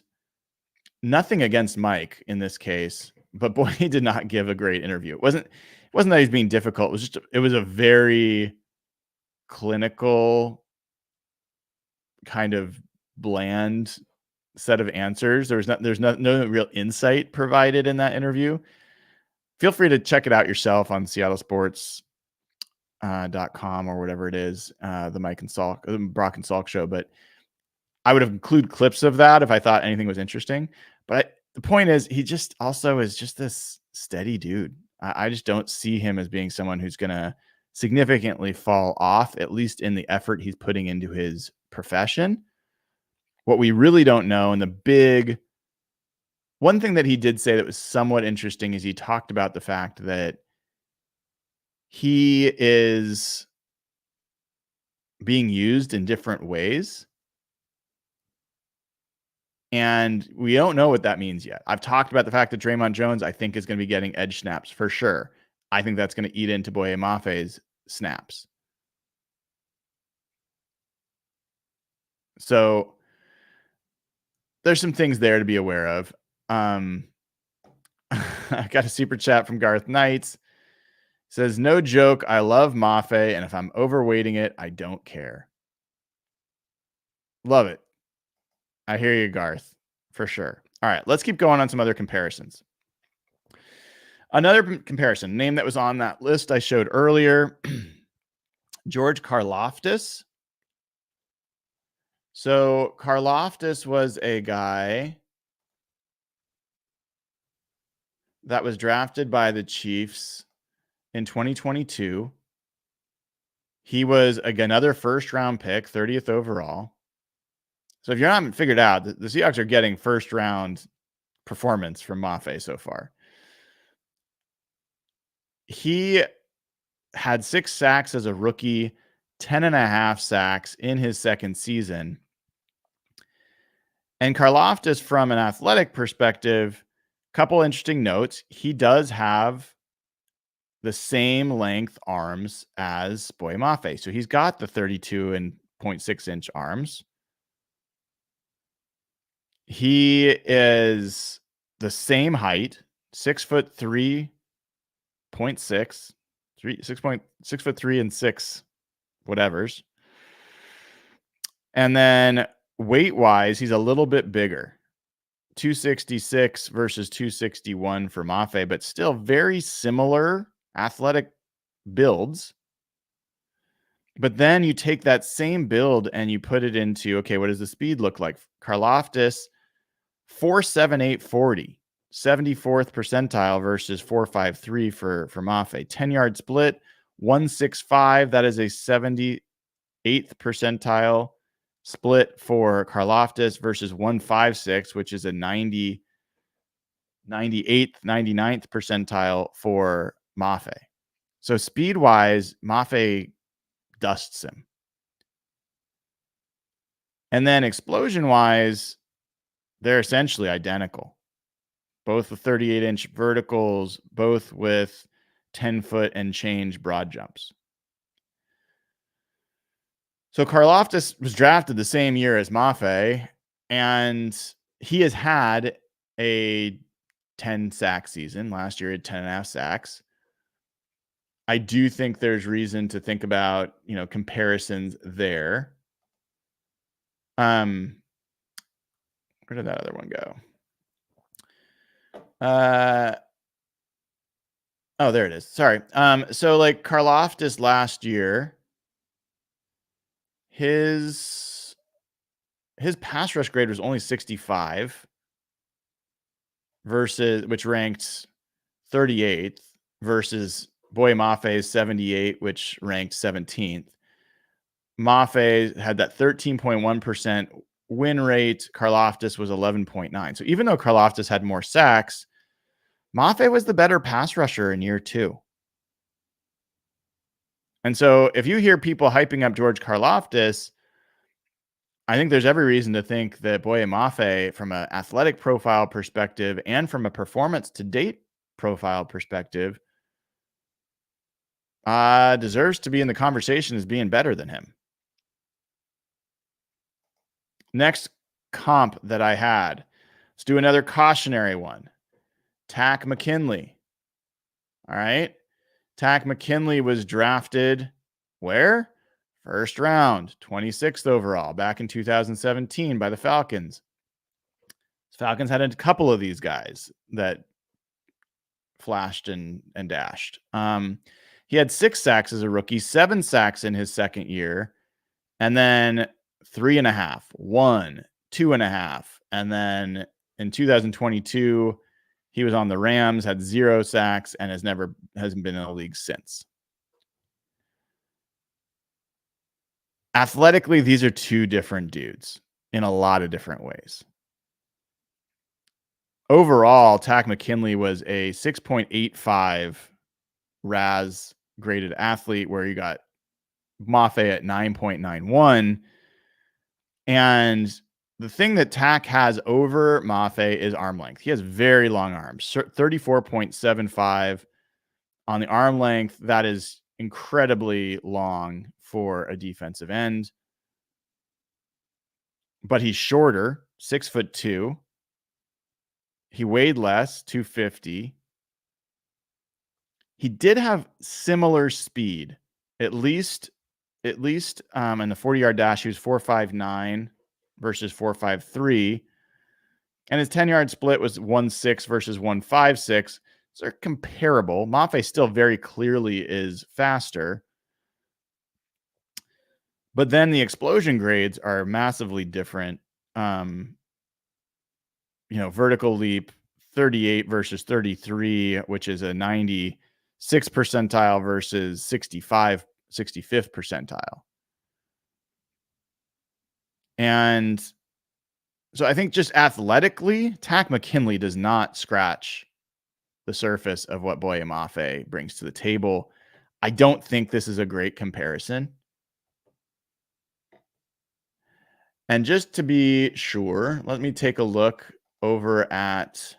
nothing against Mike in this case, but Boye did not give a great interview. It wasn't that he was being difficult. It was a very clinical, kind of bland set of answers. There's no real insight provided in that interview. Feel free to check it out yourself on seattlesports.com or whatever it is, the Mike and Salk, the Brock and Salk show. But I would have included clips of that if I thought anything was interesting. But the point is, he just also is just this steady dude. I just don't see him as being someone who's going to significantly fall off, at least in the effort he's putting into his profession. What we really don't know, and one thing that he did say that was somewhat interesting is he talked about the fact that he is being used in different ways. And we don't know what that means yet. I've talked about the fact that Draymond Jones, I think, is going to be getting edge snaps for sure. I think that's going to eat into Boye Mafe's snaps. So there's some things there to be aware of. I got a super chat from Garth Knights. Says, no joke, I love Mafe, and if I'm overweighting it, I don't care. Love it. I hear you, Garth, for sure. All right, let's keep going on some other comparisons. Another comparison, name that was on that list I showed earlier, George Karlaftis. So Karlaftis was a guy that was drafted by the Chiefs in 2022. He was, again, another first-round pick, 30th overall. So if you haven't figured out, the Seahawks are getting first-round performance from Mafe so far. He had 6 sacks as a rookie, 10.5 sacks in his second season. And Karlaftis, from an athletic perspective, couple interesting notes. He does have the same length arms as Boye Mafe. So he's got the 32.6-inch arms. He is the same height, 6'3", 0.6, 6'3" and 6 whatevers. And then weight-wise, he's a little bit bigger. 266 versus 261 for Mafe, but still very similar athletic builds. But then you take that same build and you put it into, okay, what does the speed look like? Karlaftis, 4.78 40, 74th percentile versus 4.53 for Mafe. 10-yard split, 1.65. That is a 78th percentile split for Karlaftis versus 1.56, which is a 98th, 99th percentile for Mafe. So speed-wise, Mafe dusts him. And then explosion-wise, they're essentially identical. Both with 38-inch verticals, both with 10-foot and change broad jumps. So Karlaftis was drafted the same year as Mafe, and he has had a 10-sack season. Last year he had 10.5 sacks. I do think there's reason to think about, comparisons there. Where did that other one go? Oh, there it is. Sorry. So like Karlaftis last year, his pass rush grade was only 65 versus which ranked 38th versus Boye Mafe's 78, which ranked 17th. Mafe had that 13.1% win rate. Karlaftis was 11.9. So even though Karlaftis had more sacks, Mafe was the better pass rusher in year 2. And so if you hear people hyping up George Karlaftis, I think there's every reason to think that Boye Mafe, from an athletic profile perspective and from a performance to date profile perspective, deserves to be in the conversation as being better than him. Next comp that I had, let's do another cautionary one. Takk McKinley. All right. Takk McKinley was drafted where? First round, 26th overall, back in 2017 by the Falcons. Falcons had a couple of these guys that flashed and dashed. He had 6 sacks as a rookie, 7 sacks in his second year, and then 3.5, 1, 2.5. And then in 2022, he was on the Rams, had 0 sacks, and hasn't been in the league since. Athletically, these are two different dudes in a lot of different ways. Overall, Takk McKinley was a 6.85 RAS graded athlete, where you got Mafe at 9.91. And the thing that Takk has over Mafe is arm length. He has very long arms, 34.75 on the arm length. That is incredibly long for a defensive end. But he's shorter, 6'2". He weighed less, 250. He did have similar speed, at least in the 40-yard dash. He was 4.59 versus 4.53. And his 10-yard split was 1.6 versus 1.56. So they're comparable. Mafe still very clearly is faster. But then the explosion grades are massively different. Vertical leap, 38 versus 33, which is a 96th percentile versus 65th percentile. And so I think just athletically, Takk McKinley does not scratch the surface of what Boye Mafe brings to the table. I don't think this is a great comparison. And just to be sure, let me take a look over at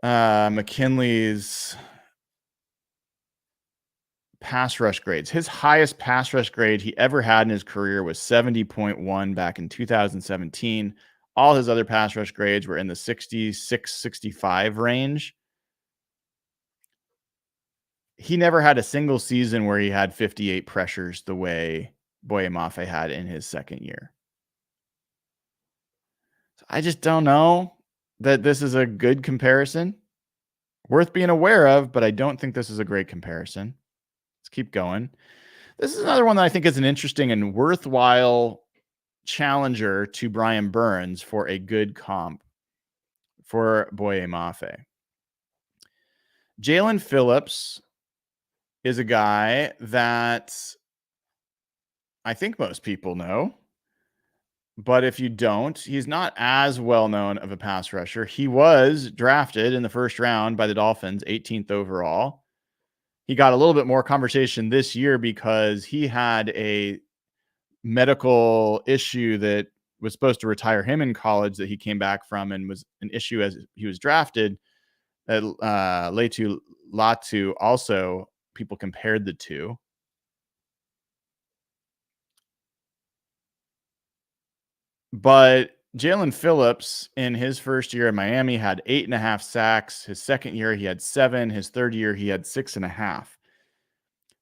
McKinley's pass rush grades. His highest pass rush grade he ever had in his career was 70.1 back in 2017. All his other pass rush grades were in the 66, 65 range. He never had a single season where he had 58 pressures the way Boye Mafe had in his second year. So I just don't know that this is a good comparison. Worth being aware of, but I don't think this is a great comparison. Let's keep going. This is another one that I think is an interesting and worthwhile challenger to Brian Burns for a good comp for Boye Mafe. Jalen Phillips is a guy that I think most people know. But if you don't, he's not as well known of a pass rusher. He was drafted in the first round by the Dolphins, 18th overall. He got a little bit more conversation this year because he had a medical issue that was supposed to retire him in college that he came back from, and was an issue as he was drafted. Latu also, people compared the two. But Jalen Phillips, in his first year in Miami, had 8.5 sacks. His second year, he had 7. His third year, he had 6.5.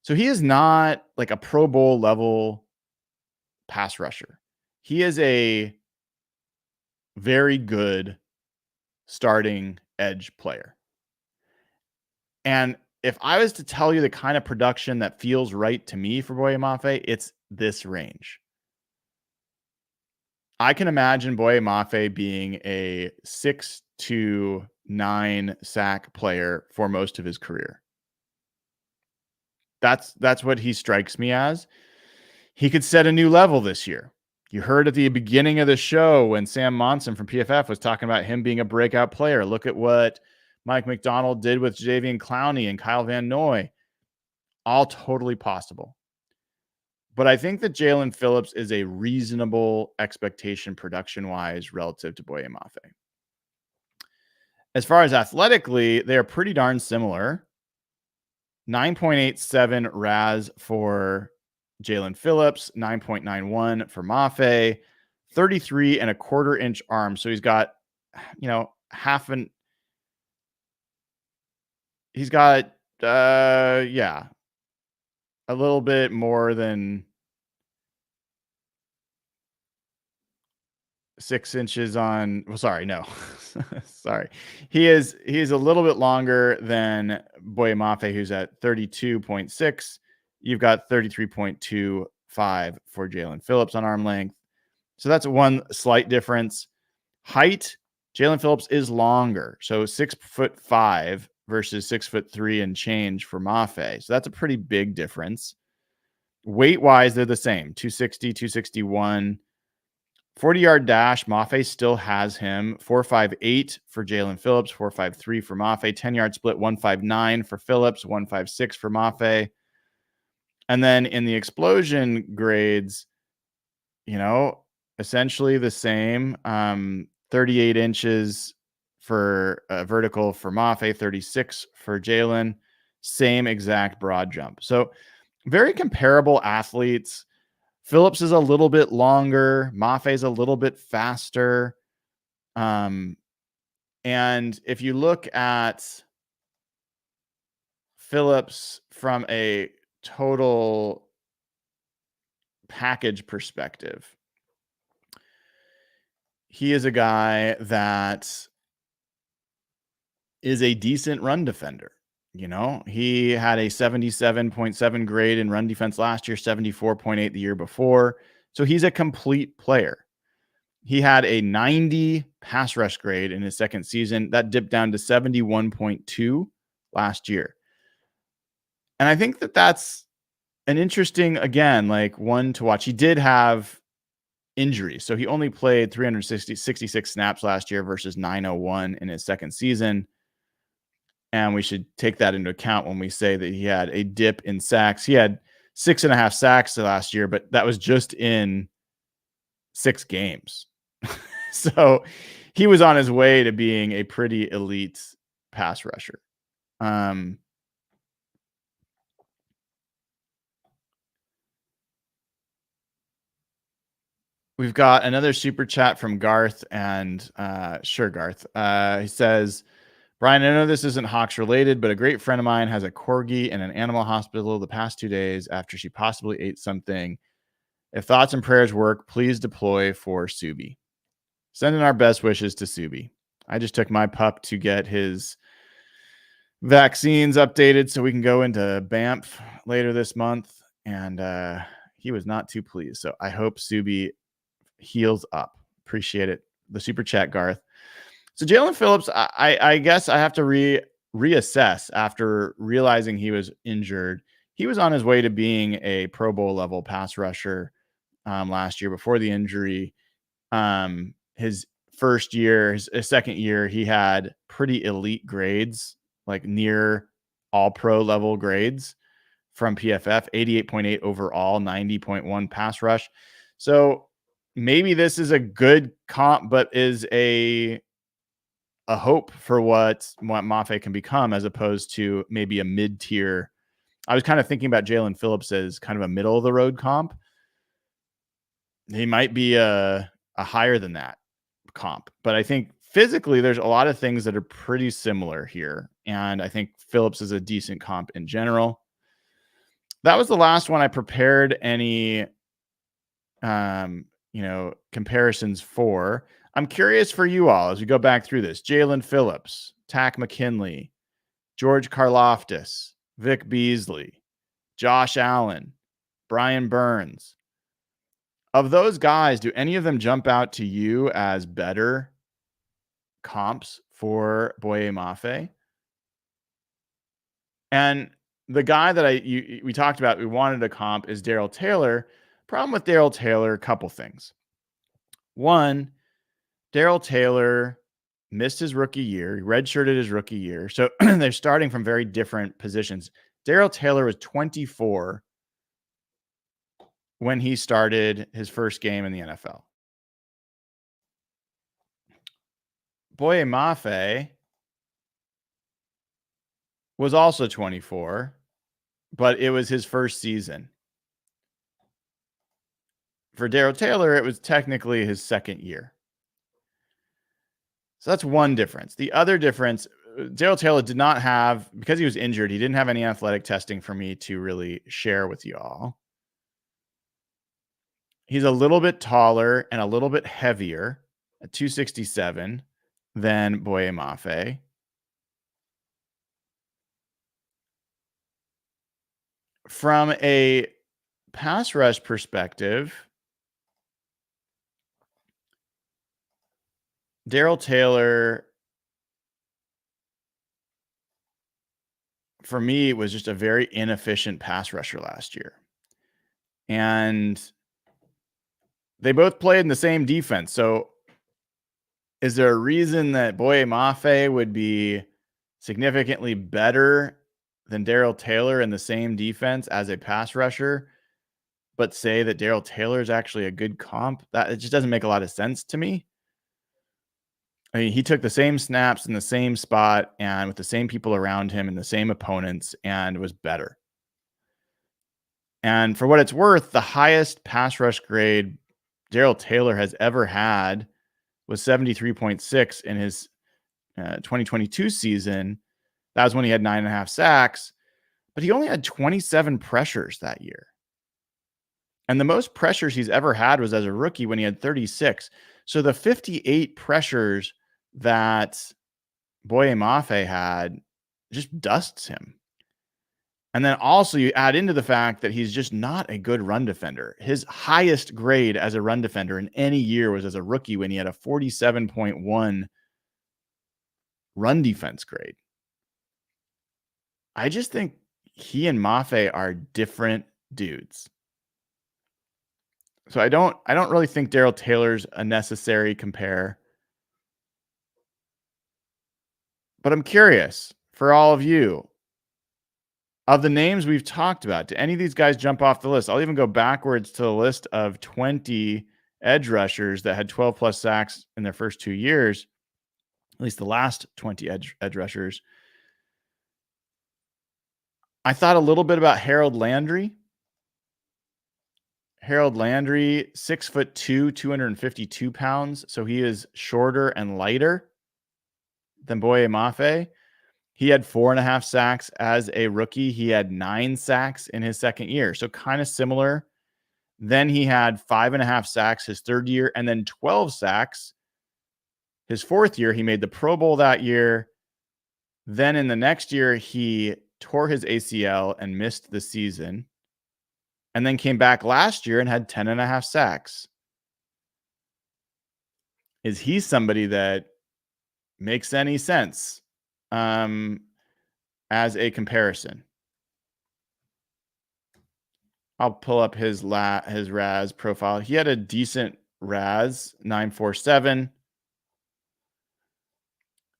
So he is not like a Pro Bowl level pass rusher. He is a very good starting edge player. And if I was to tell you the kind of production that feels right to me for Boye Mafe, it's this range. I can imagine Boye Mafe being a 6 to 9 sack player for most of his career. That's what he strikes me as. He could set a new level this year. You heard at the beginning of the show when Sam Monson from PFF was talking about him being a breakout player. Look at what Mike McDonald did with Jadeveon Clowney and Kyle Van Noy. All totally possible. But I think that Jalen Phillips is a reasonable expectation production-wise relative to Boye Mafe. As far as athletically, they are pretty darn similar. 9.87 RAS for Jalen Phillips, 9.91 for Mafe, 33 and a quarter inch arm. So he's got, he's got, a little bit more than 6 inches on, sorry. He is a little bit longer than Boye Mafe, who's at 32.6. You've got 33.25 for Jalen Phillips on arm length. So that's one slight difference. Height, Jalen Phillips is longer. So 6'5" versus 6'3" and change for Mafe. So that's a pretty big difference. Weight-wise, they're the same. 260, 261. 40-yard dash, Mafe still has him. 4.58 for Jalen Phillips, 4.53 for Mafe. 10-yard split, 1.59 for Phillips, 1.56 for Mafe. And then in the explosion grades, essentially the same. 38 inches for vertical for Mafe, 36 for Jalen. Same exact broad jump. So very comparable athletes. Phillips is a little bit longer. Mafe is a little bit faster. And if you look at Phillips from a total package perspective, he is a guy that is a decent run defender. He had a 77.7 grade in run defense last year, 74.8 the year before. So he's a complete player. He had a 90 pass rush grade in his second season. That dipped down to 71.2 last year. And I think that that's an interesting, one to watch. He did have injuries. So he only played 366 snaps last year versus 901 in his second season. And we should take that into account when we say that he had a dip in sacks. He had 6.5 sacks last year, but that was just in 6 games. So he was on his way to being a pretty elite pass rusher. We've got another super chat from Garth, and sure, Garth. He says, Brian, I know this isn't Hawks related, but a great friend of mine has a corgi in an animal hospital the past 2 days after she possibly ate something. If thoughts and prayers work, please deploy for Subi. Sending our best wishes to Subi. I just took my pup to get his vaccines updated so we can go into Banff later this month, and he was not too pleased. So I hope Subi heals up. Appreciate it. The super chat, Garth. So Jalen Phillips, I guess I have to reassess after realizing he was injured. He was on his way to being a Pro Bowl level pass rusher last year before the injury. His first year, his second year, he had pretty elite grades, like near all pro level grades from PFF, 88.8 overall, 90.1 pass rush. So maybe this is a good comp, but is a hope for what Mafe can become, as opposed to maybe a mid-tier. I was kind of thinking about Jalen Phillips as kind of a middle of the road comp. He might be a higher than that comp, but I think physically there's a lot of things that are pretty similar here. And I think Phillips is a decent comp in general. That was the last one I prepared any comparisons for. I'm curious for you all as we go back through this. Jalen Phillips, Takk McKinley, George Karlaftis, Vic Beasley, Josh Allen, Brian Burns. Of those guys, do any of them jump out to you as better comps for Boye Mafe? And the guy that we talked about, we wanted a comp, is Darrell Taylor. Problem with Darrell Taylor, a couple things. One, Darrell Taylor missed his rookie year. He redshirted his rookie year. So they're starting from very different positions. Darrell Taylor was 24 when he started his first game in the NFL. Boye Mafe was also 24, but it was his first season. For Darrell Taylor, it was technically his second year. So that's one difference. The other difference, Darrell Taylor did not have, because he was injured, he didn't have any athletic testing for me to really share with you all. He's a little bit taller and a little bit heavier at 267 than Boye Mafe. From a pass rush perspective, Darrell Taylor, for me, was just a very inefficient pass rusher last year. And they both played in the same defense. So is there a reason that Boye Mafe would be significantly better than Darrell Taylor in the same defense as a pass rusher, but say that Darrell Taylor is actually a good comp? That it just doesn't make a lot of sense to me. I mean, he took the same snaps in the same spot and with the same people around him and the same opponents and was better. And for what it's worth, the highest pass rush grade Darrell Taylor has ever had was 73.6 in his 2022 season. That was when he had 9.5 sacks, but he only had 27 pressures that year. And the most pressures he's ever had was as a rookie when he had 36. So the 58 pressures that Boye Mafe had just dusts him. And then also you add into the fact that he's just not a good run defender. His highest grade as a run defender in any year was as a rookie when he had a 47.1 run defense grade. I just think he and Mafe are different dudes. So I don't really think Darrell Taylor's a necessary compare. But I'm curious for all of you, of the names we've talked about, do any of these guys jump off the list? I'll even go backwards to the list of 20 edge rushers that had 12 plus sacks in their first 2 years, at least the last 20 edge rushers. I thought a little bit about Harold Landry. Harold Landry, 6'2", 252 pounds. So he is shorter and lighter than Boye Mafe. He had 4.5 sacks as a rookie. He had 9 sacks in his second year. So kind of similar. Then he had 5.5 sacks his third year and then 12 sacks his fourth year. He made the Pro Bowl that year. Then in the next year, he tore his ACL and missed the season. And then came back last year and had 10.5 sacks. Is he somebody that makes any sense as a comparison? I'll pull up his RAS profile. He had a decent RAS, 947.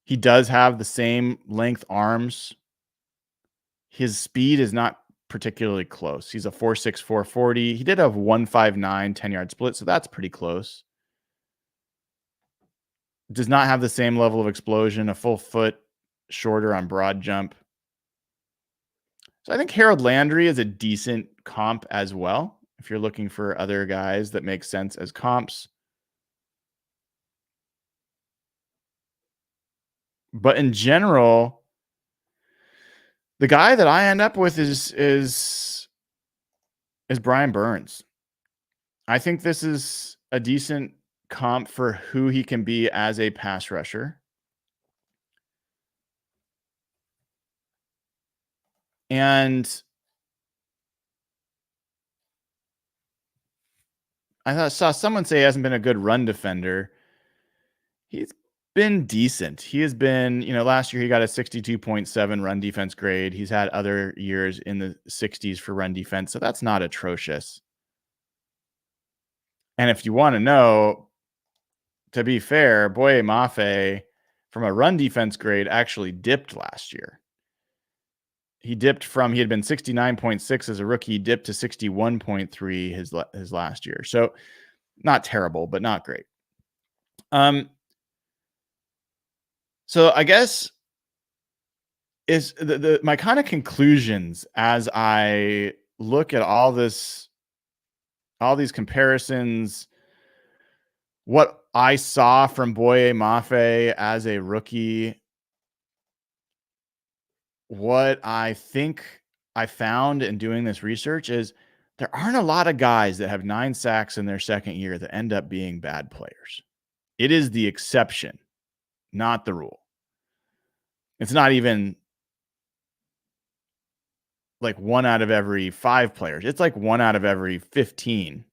He does have the same length arms. His speed is not particularly close. He's a 4.6, 440. He did have 159 10-yard split, so that's pretty close. Does not have the same level of explosion, a full foot shorter on broad jump. So I think Harold Landry is a decent comp as well, if you're looking for other guys that make sense as comps. But in general, the guy that I end up with is Brian Burns. I think this is a decent comp for who he can be as a pass rusher. And I saw someone say he hasn't been a good run defender. He's been decent. He has been, last year he got a 62.7 run defense grade. He's had other years in the 60s for run defense, so that's not atrocious. And if you want to know, to be fair, Boye Mafe, from a run defense grade, actually dipped last year. He had been 69.6 as a rookie, dipped to 61.3 his last year. So not terrible, but not great. So I guess is my kind of conclusions as I look at all these comparisons, what I saw from Boye Mafe as a rookie, what I think I found in doing this research is there aren't a lot of guys that have 9 sacks in their second year that end up being bad players. It is the exception, not the rule. It's not even like 1 out of every 5 players. It's like 1 out of every 15.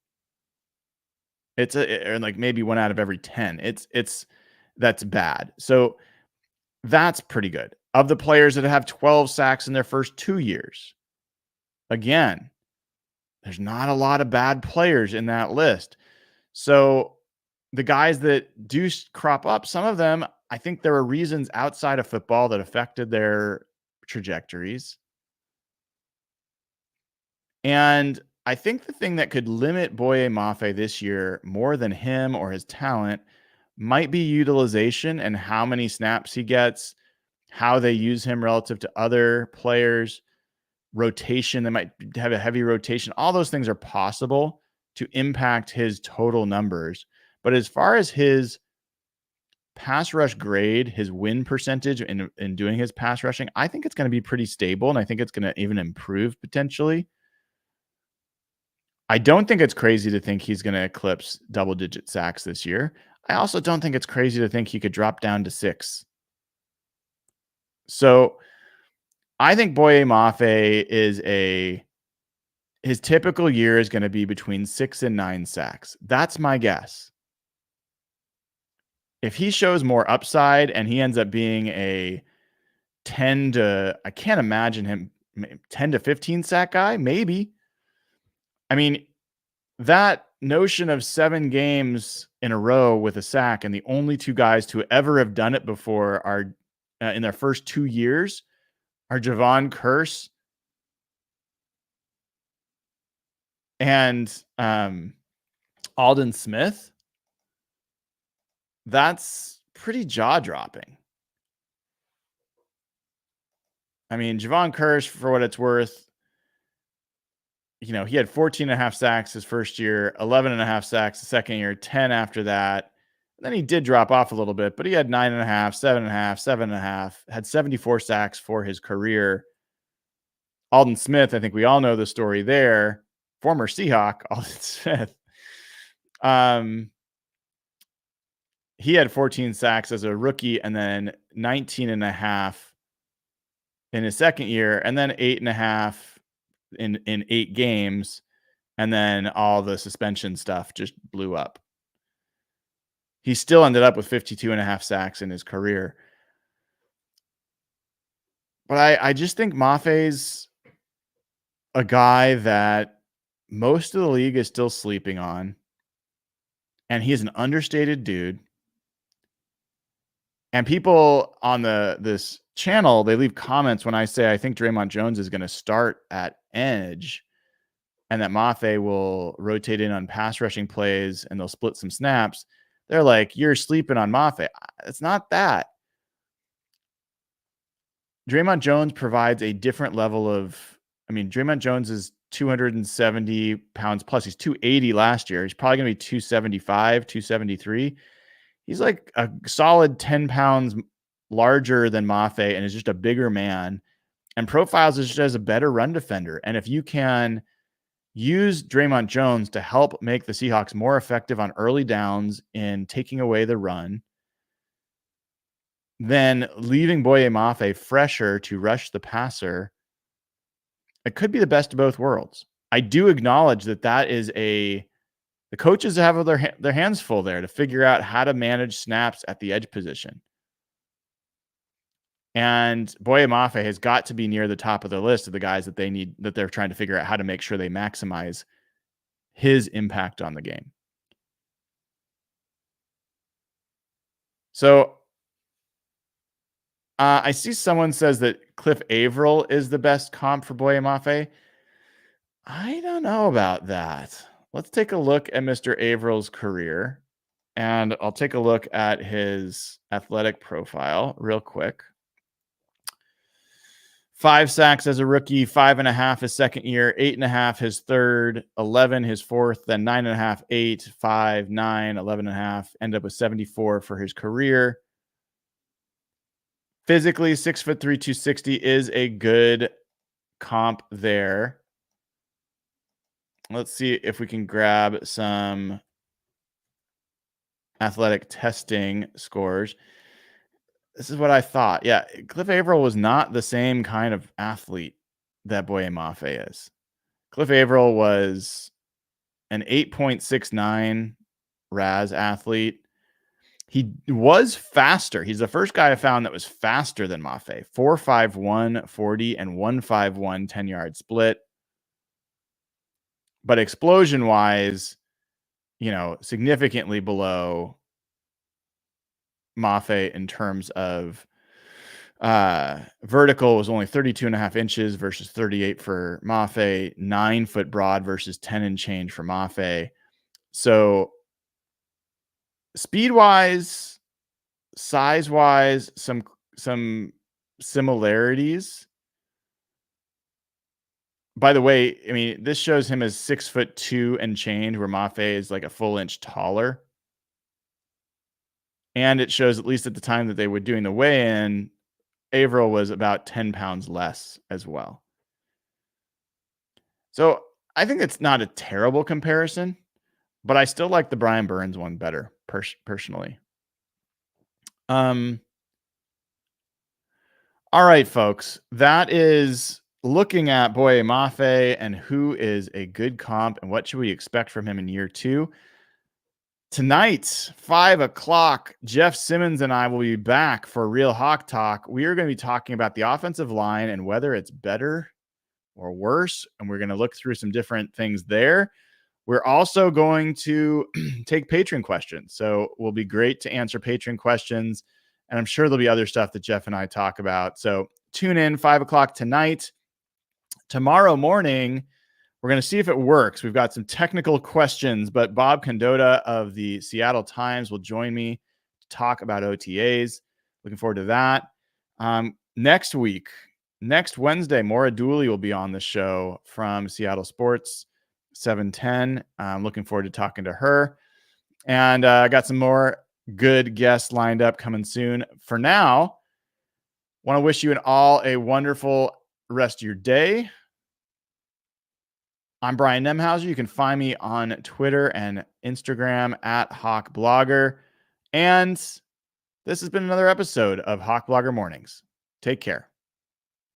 Or like maybe 1 out of every 10. That's bad. So that's pretty good. Of the players that have 12 sacks in their first 2 years, again, there's not a lot of bad players in that list. So the guys that do crop up, some of them, I think there are reasons outside of football that affected their trajectories. And I think the thing that could limit Boye Mafe this year more than him or his talent might be utilization and how many snaps he gets, how they use him relative to other players, rotation. They might have a heavy rotation. All those things are possible to impact his total numbers. But as far as his pass rush grade, his win percentage in doing his pass rushing, I think it's going to be pretty stable, and I think it's going to even improve potentially. I don't think it's crazy to think he's going to eclipse double-digit sacks this year. I also don't think it's crazy to think he could drop down to 6. So I think Boye Mafe his typical year is going to be between 6 and 9 sacks. That's my guess. If he shows more upside and he ends up being a 10 to, I can't imagine him 10 to 15 sack guy, maybe. I mean, that notion of 7 games in a row with a sack, and the only 2 guys to ever have done it before are in their first 2 years are Javon Curse and Alden Smith. That's pretty jaw-dropping. I mean, Javon Curse, for what it's worth, he had 14.5 sacks his first year, 11.5 sacks the second year, 10 after that. And then he did drop off a little bit, but he had 9.5, 7.5, 7.5, had 74 sacks for his career. Alden Smith, I think we all know the story there. Former Seahawk, Alden Smith. He had 14 sacks as a rookie and then 19.5 in his second year, and then 8.5 in 8 games, and then all the suspension stuff just blew up. He still ended up with 52.5 sacks in his career. But I just think Mafe's a guy that most of the league is still sleeping on, and he's an understated dude. And people on this channel, they leave comments when I say I think Draymond Jones is going to start at edge and that Mafe will rotate in on pass rushing plays and they'll split some snaps. They're like, you're sleeping on Mafe. It's not that. Draymond Jones provides a different level of, Draymond Jones is 270 pounds plus. He's 280 last year. He's probably going to be 275, 273. He's like a solid 10 pounds larger than Mafe and is just a bigger man and profiles as just as a better run defender. And if you can use Draymond Jones to help make the Seahawks more effective on early downs in taking away the run, then leaving Boye Mafe fresher to rush the passer, it could be the best of both worlds. I do acknowledge that is the coaches have their hands full there to figure out how to manage snaps at the edge position. And Boye Mafe has got to be near the top of the list of the guys that they're trying to figure out how to make sure they maximize his impact on the game. So I see someone says that Cliff Averill is the best comp for Boye Mafe. I don't know about that. Let's take a look at Mr. Averill's career, and I'll take a look at his athletic profile real quick. 5 sacks as a rookie, 5.5 his second year, 8.5 his third, 11 his fourth, then 9.5, 8, 5, 9, 11.5. End up with 74 for his career. Physically, 6'3", 260 is a good comp there. Let's see if we can grab some athletic testing scores. This is what I thought. Yeah, Cliff Averill was not the same kind of athlete that Boye Mafe is. Cliff Averill was an 8.69 RAS athlete. He was faster. He's the first guy I found that was faster than Mafe. 4.51 40 and 1.51 10-yard split. But explosion-wise, significantly below Mafe in terms of vertical was only 32.5 inches versus 38 for Mafe, 9 foot broad versus 10 and change for Mafe. So speed-wise, size-wise, some similarities. By the way, I mean, this shows him as 6'2" and change, where Mafe is like a full inch taller. And it shows, at least at the time that they were doing the weigh-in, Averill was about 10 pounds less as well. So I think it's not a terrible comparison, but I still like the Brian Burns one better, personally. All right, folks. That is looking at Boye Mafe and who is a good comp and what should we expect from him in year 2. Tonight, 5 o'clock, Jeff Simmons and I will be back for Real Hawk Talk. We are going to be talking about the offensive line and whether it's better or worse, and we're going to look through some different things there. We're also going to take Patreon questions, so it will be great to answer Patreon questions, and I'm sure there'll be other stuff that Jeff and I talk about. So tune in, 5 o'clock tonight. Tomorrow morning, we're going to see if it works. We've got some technical questions, but Bob Condotta of the Seattle Times will join me to talk about OTAs. Looking forward to that. Next Wednesday, Maura Dooley will be on the show from Seattle Sports, 710. I'm looking forward to talking to her. And I got some more good guests lined up coming soon. For now, want to wish you all a wonderful rest of your day. I'm Brian Nemhauser. You can find me on Twitter and Instagram at Hawk Blogger. And this has been another episode of Hawk Blogger Mornings. Take care.